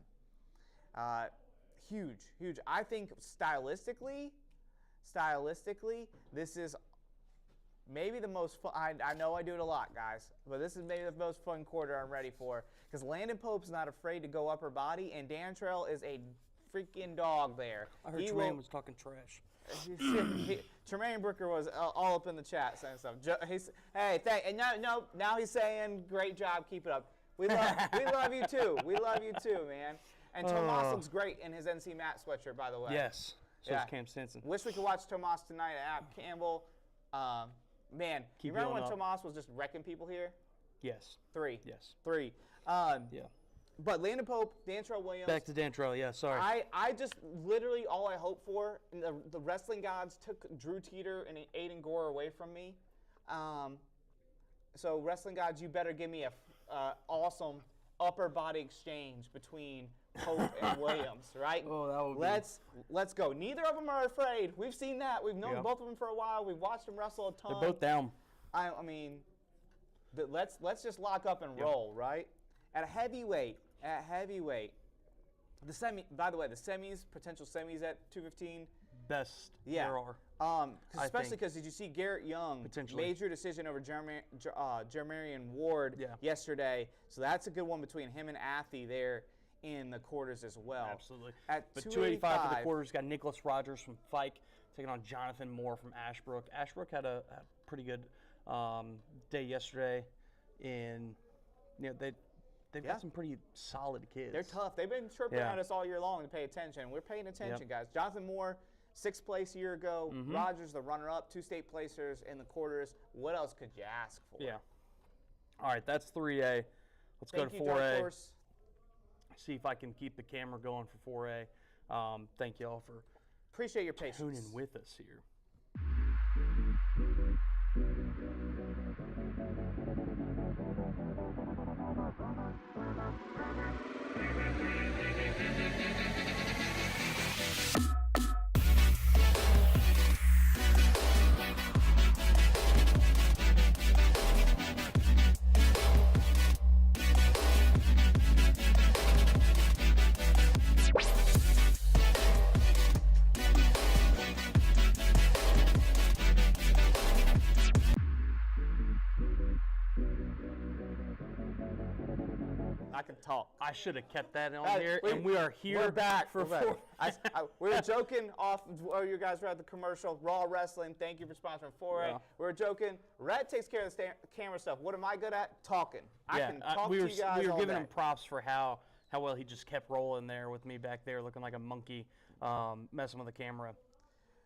Huge. I think stylistically, this is maybe the most fun. I know I do it a lot, guys, but this is maybe the most fun quarter I'm ready for, because Landon Pope's not afraid to go upper body, and Dantrell is a freaking dog there. I heard Tremaine was talking trash. Tremaine Brooker was all up in the chat saying stuff. And now he's saying, great job, keep it up. We love you too. We love you too, man. And Tomas looks great in his NC Matt sweatshirt, by the way. Yes. So is Cam Stinson. Wish we could watch Tomas tonight at Campbell. Man, you remember when Tomas was just wrecking people here? Yes. 3. Yes. 3. Yeah. But Landon Pope, Dantrell Williams. Back to Dantrell, yeah, sorry. I just literally all I hope for, the wrestling gods took Drew Teeter and Aiden Gore away from me. So wrestling gods, you better give me a awesome upper body exchange between Pope and Williams, right? Oh, that would Let's go. Neither of them are afraid. We've seen that. We've known both of them for a while. We've watched them wrestle a ton. They're both down. I mean, let's just lock up and roll, right? At heavyweight, by the way, the potential semis at 215. Best there are. Especially because did you see Garrett Young major decision over Jermarian Ward yesterday? So that's a good one between him and Athey there in the quarters as well. Absolutely. But 285 for the quarters, got Nicholas Rogers from Fike taking on Jonathan Moore from Ashbrook. Ashbrook had a pretty good day yesterday. They've got some pretty solid kids. They're tough. They've been chirping at us all year long to pay attention. We're paying attention, guys. Jonathan Moore, 6th place a year ago. Rogers, the runner-up, 2 state placers in the quarters. What else could you ask for? Yeah. All right, that's 3A. Let's go to 4A. See if I can keep the camera going for 4A. Thank you all for appreciate your patience. Tuning with us here. I can talk. I should have kept that on here, and we are here. We're back for 4. We were joking off. Oh, you guys were at the commercial. Raw Wrestling. Thank you for sponsoring 4A. Yeah. We were joking. Rhett takes care of the camera stuff. What am I good at? Talking. I can talk to you guys We were all giving day. him props for how well he just kept rolling there with me back there, looking like a monkey, messing with the camera.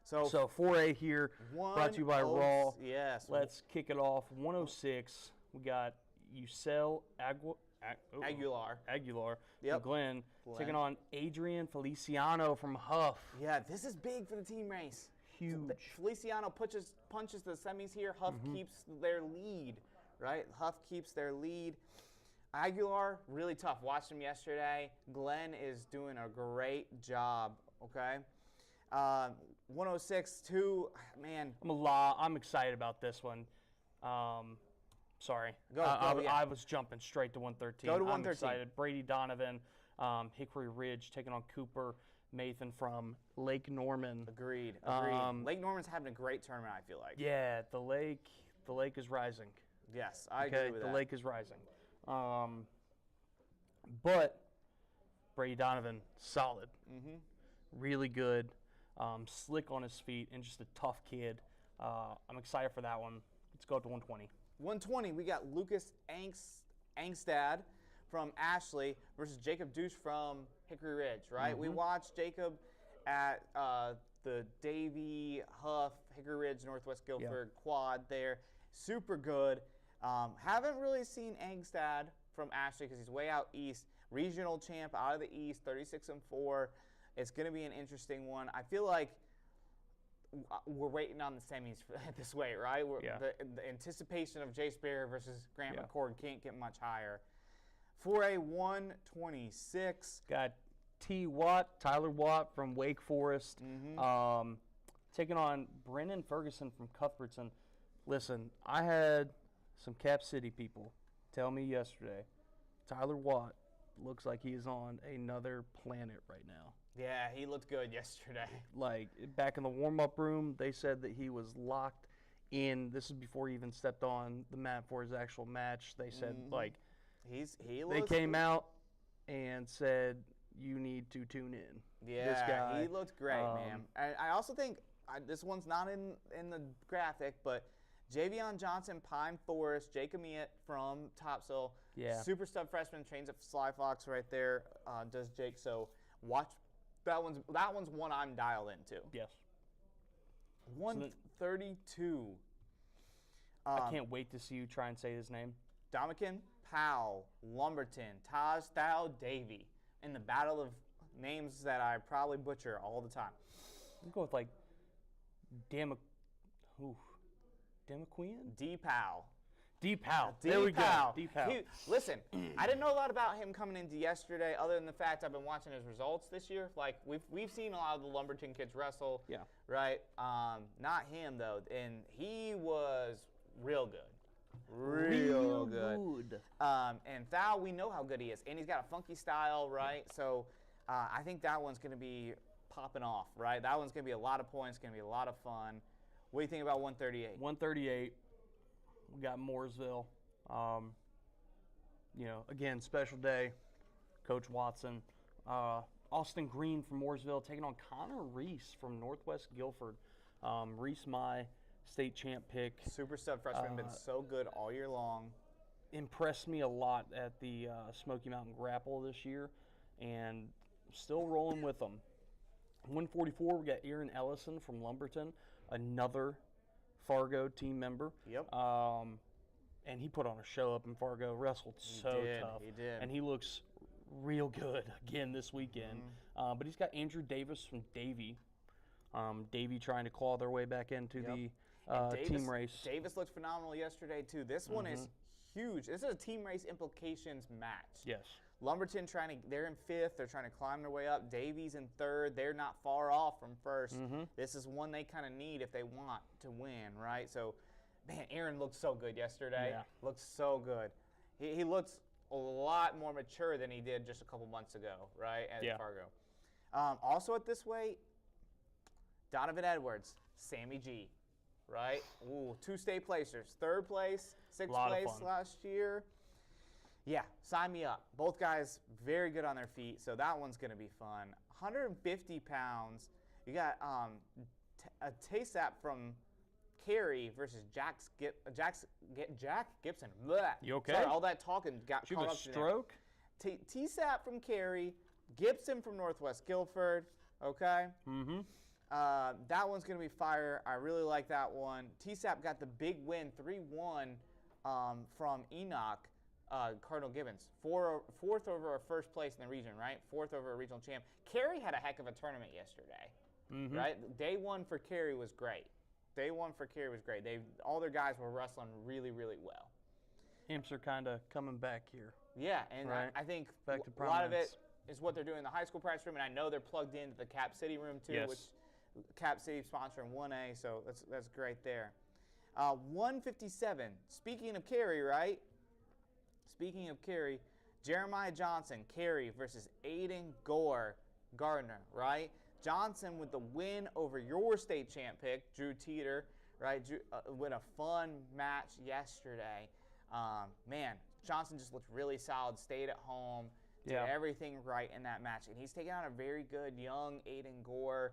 So 4A here, brought to you by Raw. Yes. Let's kick it off. 106. We got Yusel Aguilar from Glenn taking on Adrian Feliciano from Huff. Yeah, this is big for the team race. Huge. Feliciano punches the semis here. Huff keeps their lead, right? Huff keeps their lead. Aguilar, really tough. Watched him yesterday. Glenn is doing a great job, okay? 106, 2, man. I'm excited about this one. Sorry. I was jumping straight to 113. Go to 113. I'm excited. Brady Donovan, Hickory Ridge taking on Cooper Mathan from Lake Norman. Agreed. Lake Norman's having a great tournament, I feel like. Yeah, the lake is rising. Yes, I agree with that. The lake is rising. But Brady Donovan, solid. Really good. Slick on his feet and just a tough kid. I'm excited for that one. Let's go up to 120. 120, we got Lucas Angstad from Ashley versus Jacob Douche from Hickory Ridge, right? We watched Jacob at the Davy Huff Hickory Ridge Northwest Guilford quad there. Super good. Haven't really seen Angstad from Ashley because he's way out east. Regional champ out of the east, 36-4. It's going to be an interesting one. I feel like we're waiting on the semis at this weight, right? The anticipation of Jace Barrier versus Grant McCord can't get much higher. For a 126. Got Tyler Watt from Wake Forest, taking on Brennan Ferguson from Cuthbertson. Listen, I had some Cap City people tell me yesterday, Tyler Watt looks like he is on another planet right now. Yeah, he looked good yesterday. Like, back in the warm-up room, they said that he was locked in. This is before he even stepped on the mat for his actual match. They said, they came out and said, you need to tune in. Yeah, this guy, he looked great, man. I also think, this one's not in the graphic, but Javion Johnson, Pine Forest, Jacob Miet from Topsail. Yeah. Super stud freshman, trains at Sly Fox right there, does Jake. So watch. That one's one I'm dialed into. Yes. 132. I can't wait to see you try and say his name. Dominican Powell, Lumberton, Taj Thao Davy in the battle of names that I probably butcher all the time. I'll go with like Damaquian? D Powell. D Powell. D There we go. Powell. D Powell. Listen, I didn't know a lot about him coming into yesterday, other than the fact I've been watching his results this year. Like we've seen a lot of the Lumberton kids wrestle. Yeah. Right. Not him though, and he was real good. Real good. And Thao, we know how good he is, and he's got a funky style, right? So I think that one's going to be popping off, right? That one's going to be a lot of points, going to be a lot of fun. What do you think about 138? 138. We got Mooresville. Again, special day. Coach Watson. Austin Green from Mooresville taking on Connor Reese from Northwest Guilford. Reese, my state champ pick. Super stud freshman, been so good all year long. Impressed me a lot at the Smoky Mountain Grapple this year, and still rolling with them. 144, we got Aaron Ellison from Lumberton, another Fargo team member. Yep. And he put on a show up in Fargo, wrestled so tough. He did. And he looks real good again this weekend. But he's got Andrew Davis from Davy. Davy trying to claw their way back into the team race. Davis looked phenomenal yesterday, too. This one is huge. This is a team race implications match. Yes. Lumberton they're in 5th. They're trying to climb their way up. Davies in 3rd. They're not far off from 1st. This is one they kind of need if they want to win, right? So, man, Aaron looked so good yesterday. Yeah. Looked so good. He looks a lot more mature than he did just a couple months ago, right, at Fargo. Also at this weight, Donovan Edwards, Sammy G, right? Ooh, 2 state placers. 3rd place, 6th place last year. Yeah, sign me up. Both guys very good on their feet, so that one's going to be fun. 150 pounds. You got a TASAP from Cary versus Jack Gibson. Blech. You okay? Sorry, all that talking got Did you caught have up a stroke? TSAP from Cary, Gibson from Northwest Guilford. Okay. That one's going to be fire. I really like that one. TSAP got the big win, 3-1 from Enoch. Cardinal Gibbons, 4th over a 1st place in the region, right? 4th over a regional champ. Cary had a heck of a tournament yesterday, right? Day 1 for Cary was great. All their guys were wrestling really, really well. Imps are kind of coming back here. Yeah, and right? I think back to a lot of it is what they're doing in the high school practice room, and I know they're plugged into the Cap City room too, which Cap City sponsoring 1A, so that's great there. 157. Speaking of Cary, right? Speaking of Cary, Jeremiah Johnson, Cary versus Aiden Gardner, right? Johnson with the win over your state champ pick, Drew Teeter, right? Drew, with a fun match yesterday. Man, Johnson just looked really solid, stayed at home, did everything right in that match. And he's taking on a very good young Aiden Gore.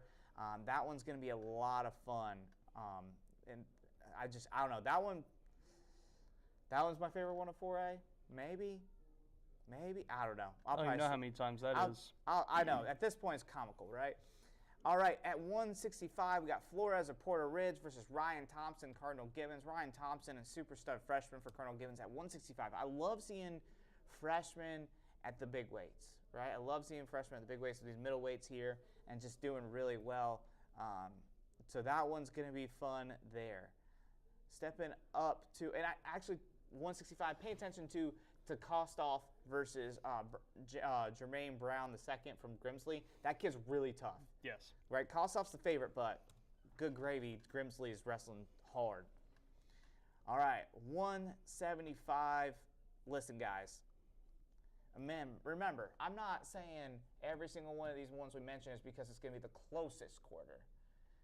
That one's going to be a lot of fun. and I don't know. That one's my favorite one of 4A. Maybe. I don't know. I don't even know how many times that is. I know. At this point, it's comical, right? All right, at 165, we got Flores of Porter Ridge versus Ryan Thompson, Cardinal Gibbons. Ryan Thompson, a super stud freshman for Cardinal Gibbons at 165. I love seeing freshmen at the big weights, right? I love seeing freshmen at the big weights, these middle weights here, and just doing really well. So that one's going to be fun there. Stepping up to, and I actually, 165, pay attention to Kostoff versus Jermaine Brown II from Grimsley. That kid's really tough. Yes. Right? Kostoff's the favorite, but good gravy. Grimsley is wrestling hard. All right, 175. Listen, guys. Man, remember, I'm not saying every single one of these ones we mention is because it's going to be the closest quarter.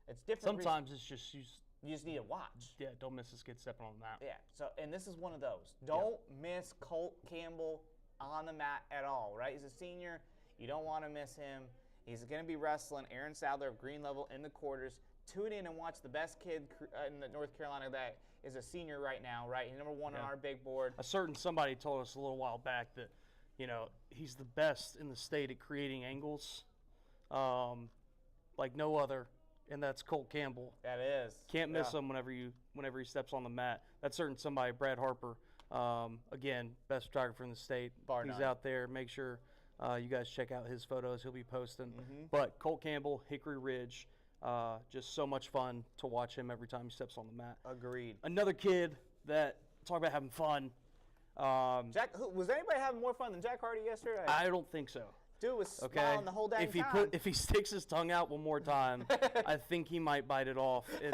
It's different. Sometimes it's just you just need to watch. Yeah, don't miss this kid stepping on the mat. Yeah. So, and this is one of those. Don't miss Colt Campbell on the mat at all, right? He's a senior. You don't want to miss him. He's going to be wrestling Aaron Sadler of Green Level in the quarters. Tune in and watch the best kid in the North Carolina that is a senior right now, right? He's number one on our big board. A certain somebody told us a little while back that, he's the best in the state at creating angles, like no other. And that's Colt Campbell. That is. Can't miss him whenever he steps on the mat. That's certain somebody, Brad Harper. Again, best photographer in the state. He's out there. Make sure you guys check out his photos. He'll be posting. But Colt Campbell, Hickory Ridge, just so much fun to watch him every time he steps on the mat. Agreed. Another kid that, talk about having fun. Was anybody having more fun than Jack Hardy yesterday? I don't think so. Dude was smiling the whole dang time. If he sticks his tongue out one more time, I think he might bite it off in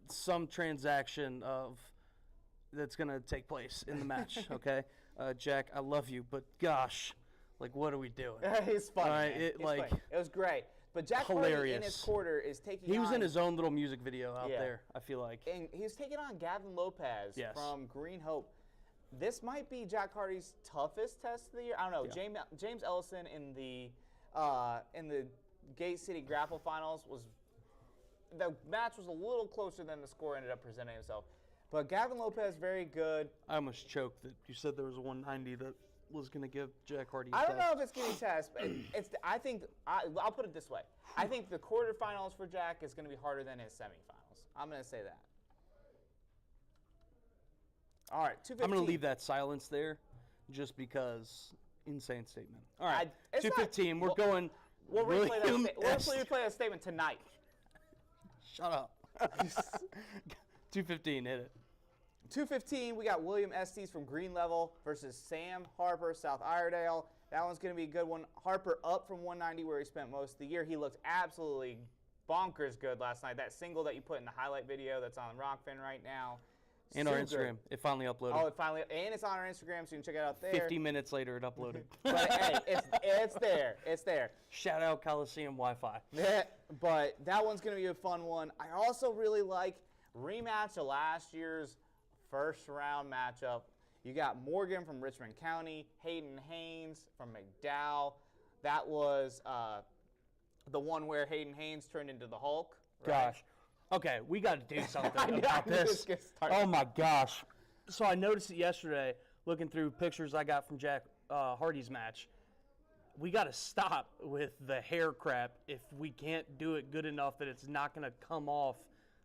some transaction that's gonna take place in the match. Okay, Jack, I love you, but gosh, what are we doing? He's funny. It was great. But Jack Hardy in his quarter is taking. He was in his own little music video out there. I feel like. And he was taking on Gavin Lopez from Green Hope. This might be Jack Hardy's toughest test of the year. I don't know. Yeah. James Ellison in the Gate City Grapple Finals the match was a little closer than the score ended up presenting himself. But Gavin Lopez, very good. I almost choked that you said there was a 190 that was going to give Jack Hardy a test. I don't know if it's going to be a test, but I'll put it this way. I think the quarterfinals for Jack is going to be harder than his semifinals. I'm going to say that. All right, 215. I'm going to leave that silence there just because insane statement. All right, 215. We're going. We'll replay that statement tonight. Shut up. 215, hit it. 215, we got William Estes from Green Level versus Sam Harper, South Iredale. That one's going to be a good one. Harper up from 190 where he spent most of the year. He looked absolutely bonkers good last night. That single that you put in the highlight video that's on Rockfin right now. And our Instagram. It finally uploaded. Oh, and it's on our Instagram, so you can check it out there. 50 minutes later, it uploaded. But hey, it's there. It's there. Shout out Coliseum Wi-Fi. But that one's going to be a fun one. I also really like rematch of last year's first round matchup. You got Morgan from Richmond County, Hayden Haynes from McDowell. That was the one where Hayden Haynes turned into the Hulk. Right? Gosh. Okay, we got to do something about this. Oh my gosh. So I noticed it yesterday looking through pictures I got from Jack Hardy's match. We got to stop with the hair crap if we can't do it good enough that it's not going to come off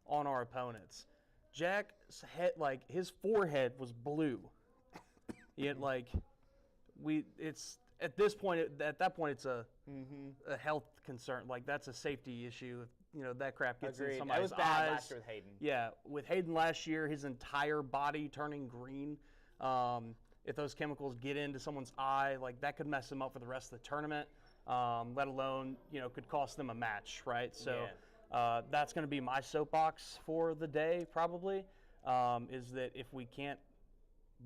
on our opponents. Jack's head, his forehead was blue. Yet, it's at this point, at that point, it's a health concern. That's a safety issue. That crap gets in somebody's eyes. That was bad last year with Hayden. Yeah, with Hayden last year, his entire body turning green. If those chemicals get into someone's eye, that could mess them up for the rest of the tournament. Let alone, could cost them a match, right? So that's going to be my soapbox for the day, probably. Is that if we can't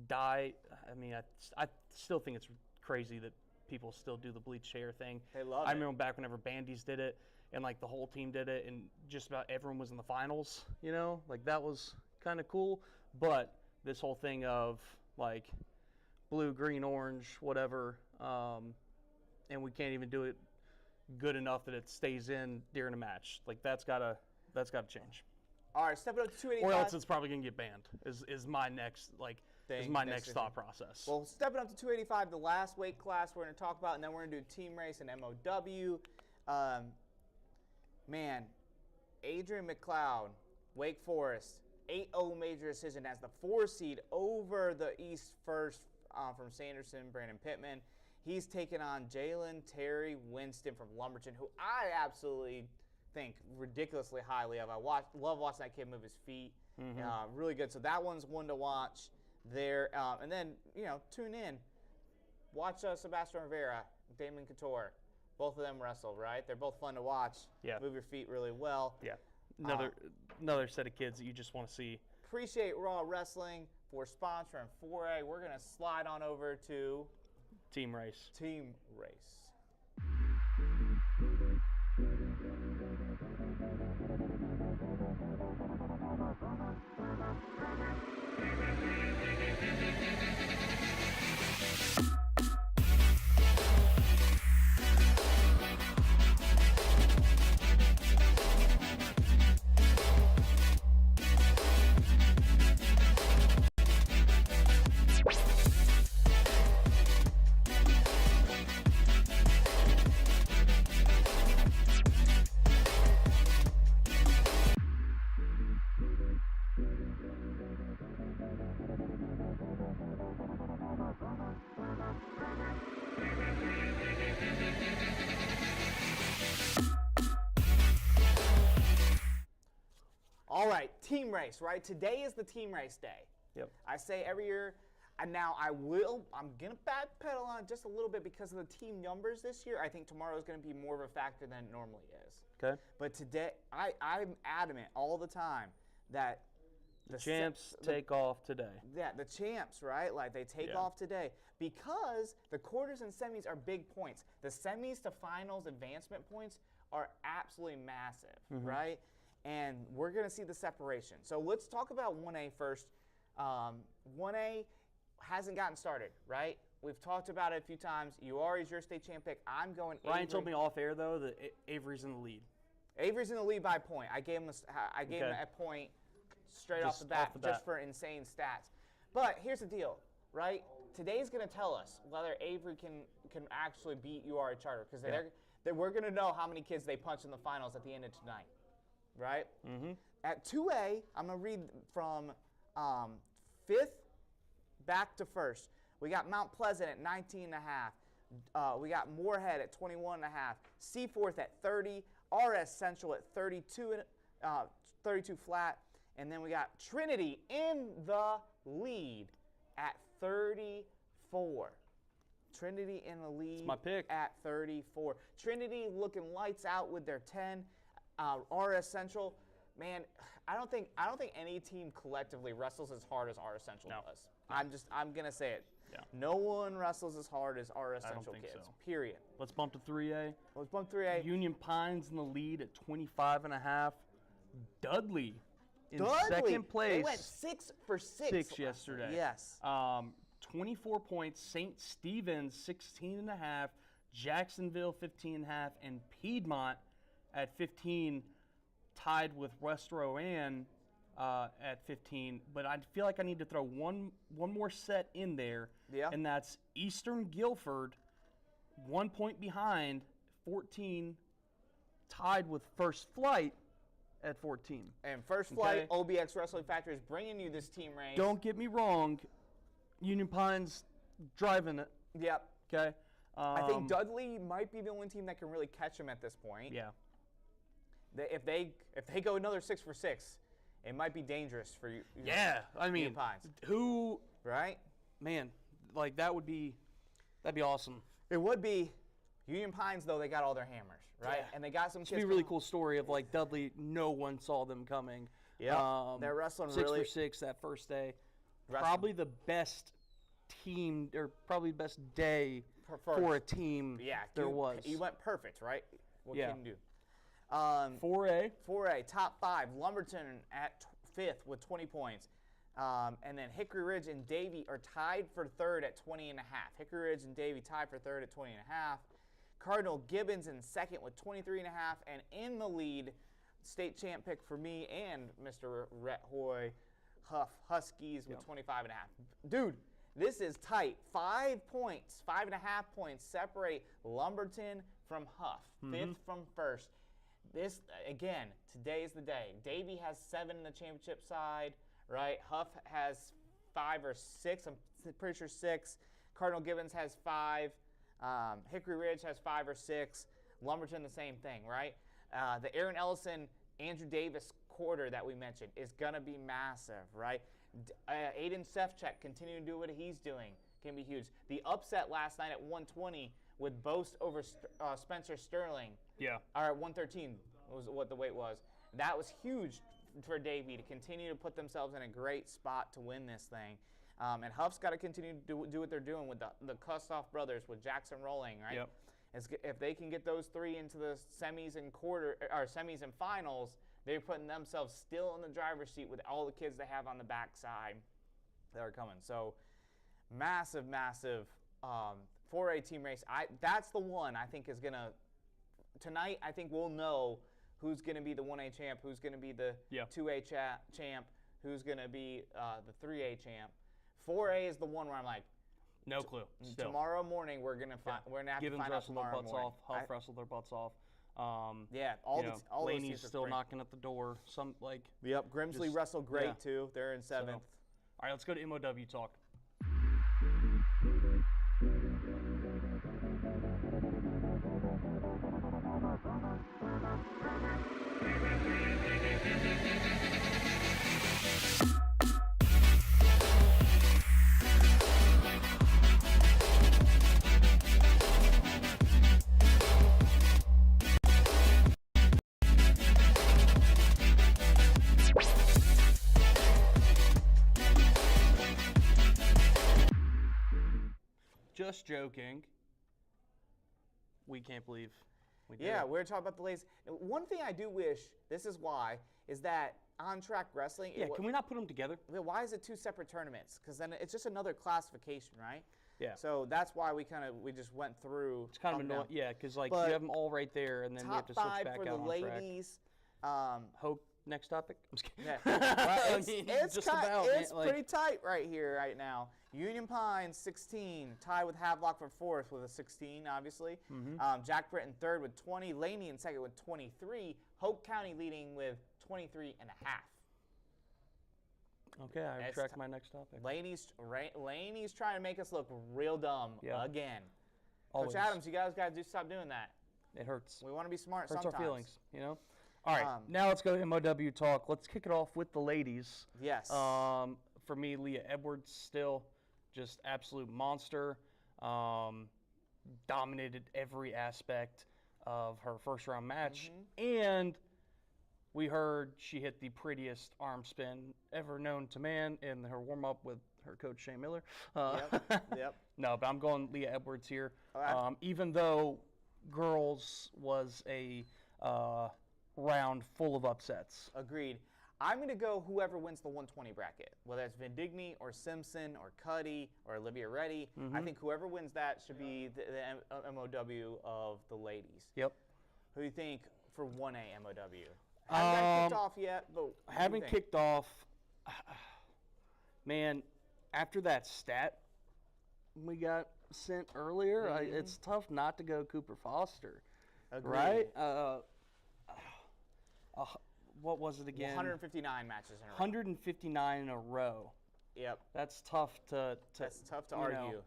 dye, I still think it's crazy that people still do the bleached hair thing. They love it. I remember back whenever Bandies did it. And the whole team did it, and just about everyone was in the finals. That was kind of cool. But this whole thing of blue, green, orange, whatever, and we can't even do it good enough that it stays in during a match. That's gotta That's got to change. All right, stepping up to 285. Or else it's probably going to get banned. Is my next next thought process. Well, stepping up to 285, the last weight class we're going to talk about, and then we're going to do team race and MOW. Man, Adrian McLeod, Wake Forest, 8-0 major decision as the 4 seed over the East First from Sanderson, Brandon Pittman. He's taken on Jalen Terry Winston from Lumberton, who I absolutely think ridiculously highly of. Love watching that kid move his feet. Really good. So that one's one to watch there. And then, tune in. Watch Sebastian Rivera, Damon Couture. Both of them wrestle, right? They're both fun to watch. Yeah. Move your feet really well. Yeah. Another set of kids that you just want to see. Appreciate Raw Wrestling for sponsoring 4A. We're going to slide on over to Team race. Team race. All right, team race, right? Today is the team race day. Yep. I say every year, and now I'm going to backpedal on it just a little bit because of the team numbers this year. I think tomorrow is going to be more of a factor than it normally is. Okay. But today, I'm adamant all the time that the champs take off today. Yeah, the champs, right? Like they take off today because the quarters and semis are big points. The semis to finals advancement points are absolutely massive, right? And we're going to see the separation. So let's talk about 1A first. 1A hasn't gotten started, right? We've talked about it a few times. Is your state champ pick. I'm going Avery. Ryan told me off air, though, that Avery's in the lead. Avery's in the lead by a point. I gave him a point straight off the bat just for insane stats. But here's the deal, right? Today's going to tell us whether Avery can actually beat URI Charter because we're going to know how many kids they punch in the finals at the end of tonight. Right? At 2A, I'm going to read from 5th back to 1st. We got Mount Pleasant at 19.5. We got Moorhead at 21.5. Seaforth at 30. RS Central at 32 flat. And then we got Trinity in the lead at 34. Trinity in the lead. That's my pick. At 34. Trinity looking lights out with their 10. RS Central, man, I don't think any team collectively wrestles as hard as RS Central does. I'm gonna say it. Yeah. No one wrestles as hard as RS Central don't think kids. so. Period. Let's bump to 3A. Let's bump 3A. Union Pines in the lead at 25.5. Dudley in second place. They went 6 for 6. 6 yesterday. Yes. 24 points. St. Stephen's 16.5. Jacksonville 15.5, and Piedmont at 15, tied with West Rowan at 15. But I feel like I need to throw one more set in there, and that's Eastern Guilford, 1 point behind, 14, tied with First Flight at 14. And First Flight, OBX Wrestling Factory is bringing you this team race. Don't get me wrong, Union Pines driving it. Yep. Okay. I think Dudley might be the only team that can really catch them at this point. Yeah. If they go another 6 for 6, it might be dangerous for you. Yeah, I mean, Pines. who? Right? Man, like that'd be awesome. It would be. Union Pines, though, they got all their hammers, right? Yeah. And they got some kids. It'd be a really cool story of like Dudley. No one saw them coming. Yeah, they're wrestling 6 really. 6 for 6 that first day. Probably the best team, or probably best day for a team. Yeah, there was. You went perfect, right? What can you do? 4A, top 5. Lumberton at 5th with 20 points. And then Hickory Ridge and Davie are tied for 3rd at 20.5. Hickory Ridge and Davie tied for 3rd at 20.5. Cardinal Gibbons in 2nd with 23.5. And in the lead, state champ pick for me and Mr. Rhett Hoy, Huskies with 25.5. Dude, this is tight. 5 points, 5.5 points separate Lumberton from Huff, 5th from 1st. This, again, today is the day. Davie has 7 in the championship side, right? Huff has 5 or 6. I'm pretty sure 6. Cardinal Gibbons has 5. Hickory Ridge has 5 or 6. Lumberton, the same thing, right? The Aaron Ellison, Andrew Davis quarter that we mentioned is going to be massive, right? Aiden Sefcek continuing to do what he's doing can be huge. The upset last night at 120 with Boast over Spencer Sterling. Yeah. Or at 113 was what the weight was. That was huge for Davie to continue to put themselves in a great spot to win this thing. And Huff's got to continue to do what they're doing with the Kustoff brothers, with Jackson Rolling, right? Yep. If they can get those 3 into the semis and semis and finals, they're putting themselves still in the driver's seat with all the kids they have on the backside that are coming. So massive 4A team race. That's the one I think is gonna tonight. I think we'll know who's gonna be the 1A champ, who's gonna be the 2A champ, who's gonna be the 3A champ. 4A is the one where I'm like, no clue. Still. Tomorrow morning we're gonna find. We're gonna have to find out tomorrow morning. Gibbons wrestled their butts off. Huff wrestled their butts off. All Laney's those still knocking at the door. Yep, Grimsley wrestled great too. They're in 7th. All right, let's go to MOW talk. Just joking. We can't believe we did. Yeah, we're talking about the ladies. One thing I do wish, this is why, is that on-track wrestling. Yeah, can we not put them together? Why is it 2 separate tournaments? Because then it's just another classification, right? Yeah. So that's why we just went through. It's kind of annoying. Yeah, because you have them all right there, and then you have to switch back out on track. Top 5 for the ladies. Hope next topic. I'm just kidding. Yeah. It's man, pretty tight right here, right now. Union Pines 16, tied with Havelock for 4th with a 16, obviously. Jack Britton 3rd with 20. Laney in 2nd with 23. Hope County leading with 23.5. Okay, I tracked my next topic. Laney's trying to make us look real dumb again. Always. Coach Adams, you guys got to stop doing that. It hurts. We want to be smart Hurts sometimes. our feelings, All right, now let's go to MOW talk. Let's kick it off with the ladies. Yes. For me, Leah Edwards still just absolute monster. Dominated every aspect of her first round match. And we heard she hit the prettiest arm spin ever known to man in her warm up with her coach Shane Miller. Yep. No, but I'm going Leah Edwards here. Right. Even though girls was a round full of upsets. Agreed. I'm going to go whoever wins the 120 bracket, whether it's Vendigny or Simpson or Cuddy or Olivia Reddy. I think whoever wins that should be the MOW of the ladies. Yep. Who do you think for 1A MOW? Haven't got kicked off yet, but haven't kicked off. Man, after that stat we got sent earlier, it's tough not to go Cooper Foster. Agreed. Right? What was it again? 159 matches in a row. 159 in a row. Yep. That's tough to argue.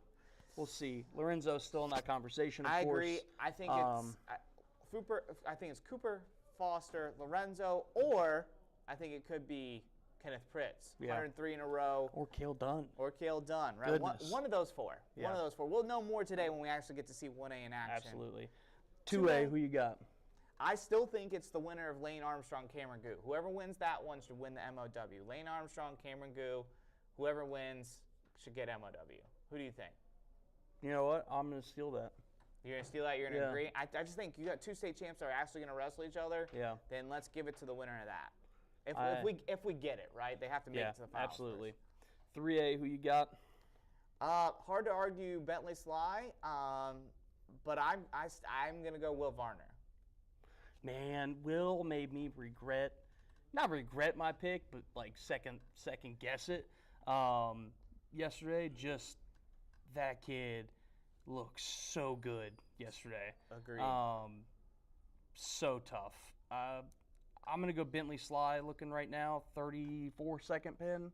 We'll see. Lorenzo's still in that conversation, of course. I agree. I think it's Cooper, Foster, Lorenzo, or I think it could be Kenneth Pritz. 103 in a row. Or Cale Dunn. Right? Goodness. One of those 4. Yeah. One of those 4. We'll know more today when we actually get to see 1A in action. Absolutely. 2A, who you got? I still think it's the winner of Lane Armstrong, Cameron Goo. Whoever wins that one should win the MOW. Lane Armstrong, Cameron Goo, whoever wins should get MOW. Who do you think? You know what? I'm going to steal that. You're going to steal that? You're going to agree? I just think you got 2 state champs that are actually going to wrestle each other. Yeah. Then let's give it to the winner of that. If we get it, right? They have to make it to the finals. Absolutely. First. 3A, who you got? Hard to argue Bentley Sly, but I'm going to go Will Varner. man, Will made me not regret my pick, but like second guess it. Yesterday, just that kid looked so good yesterday. Agreed. So tough. I'm going to go Bentley Sly looking right now. 34 second pin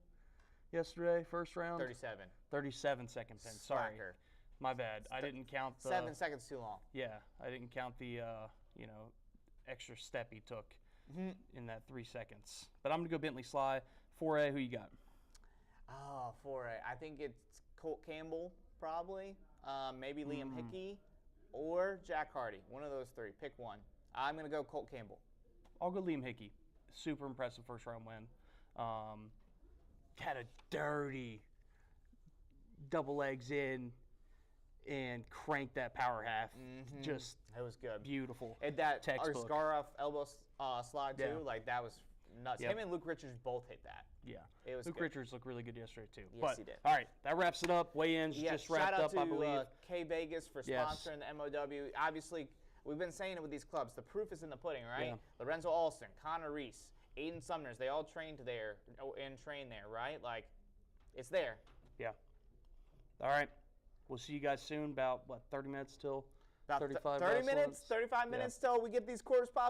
yesterday, first round. 37. 37 second pin. Sorry. Slacker. My bad. I didn't count the 7 seconds too long. Yeah, I didn't count the extra step he took in that 3 seconds. But I'm going to go Bentley Sly. 4A, who you got? Oh, 4A. I think it's Colt Campbell, probably. Maybe Liam Hickey or Jack Hardy. One of those three. Pick one. I'm going to go Colt Campbell. I'll go Liam Hickey. Super impressive first round win. Had a dirty double legs in and cranked that power half. Just It was good. beautiful. And that textbook. Arskarov elbow slide, too. Yeah. Like, that was nuts. Yep. Him and Luke Richards both hit that. Yeah. It was Luke good. Richards looked really good yesterday, too. Yes, he did. All right, that wraps it up. Weigh-ins Yes, just wrapped shout out up, to I believe. K Vegas for Yes. sponsoring the MOW. Obviously, we've been saying it with these clubs. The proof is in the pudding, right? Yeah. Lorenzo Alston, Connor Reese, Aiden Sumners, they all trained there and train there, right? Like, it's there. Yeah. All right. We'll see you guys soon. About, 30 minutes till About 35 30 last minutes, ones? 35 minutes till we get these quarters popped.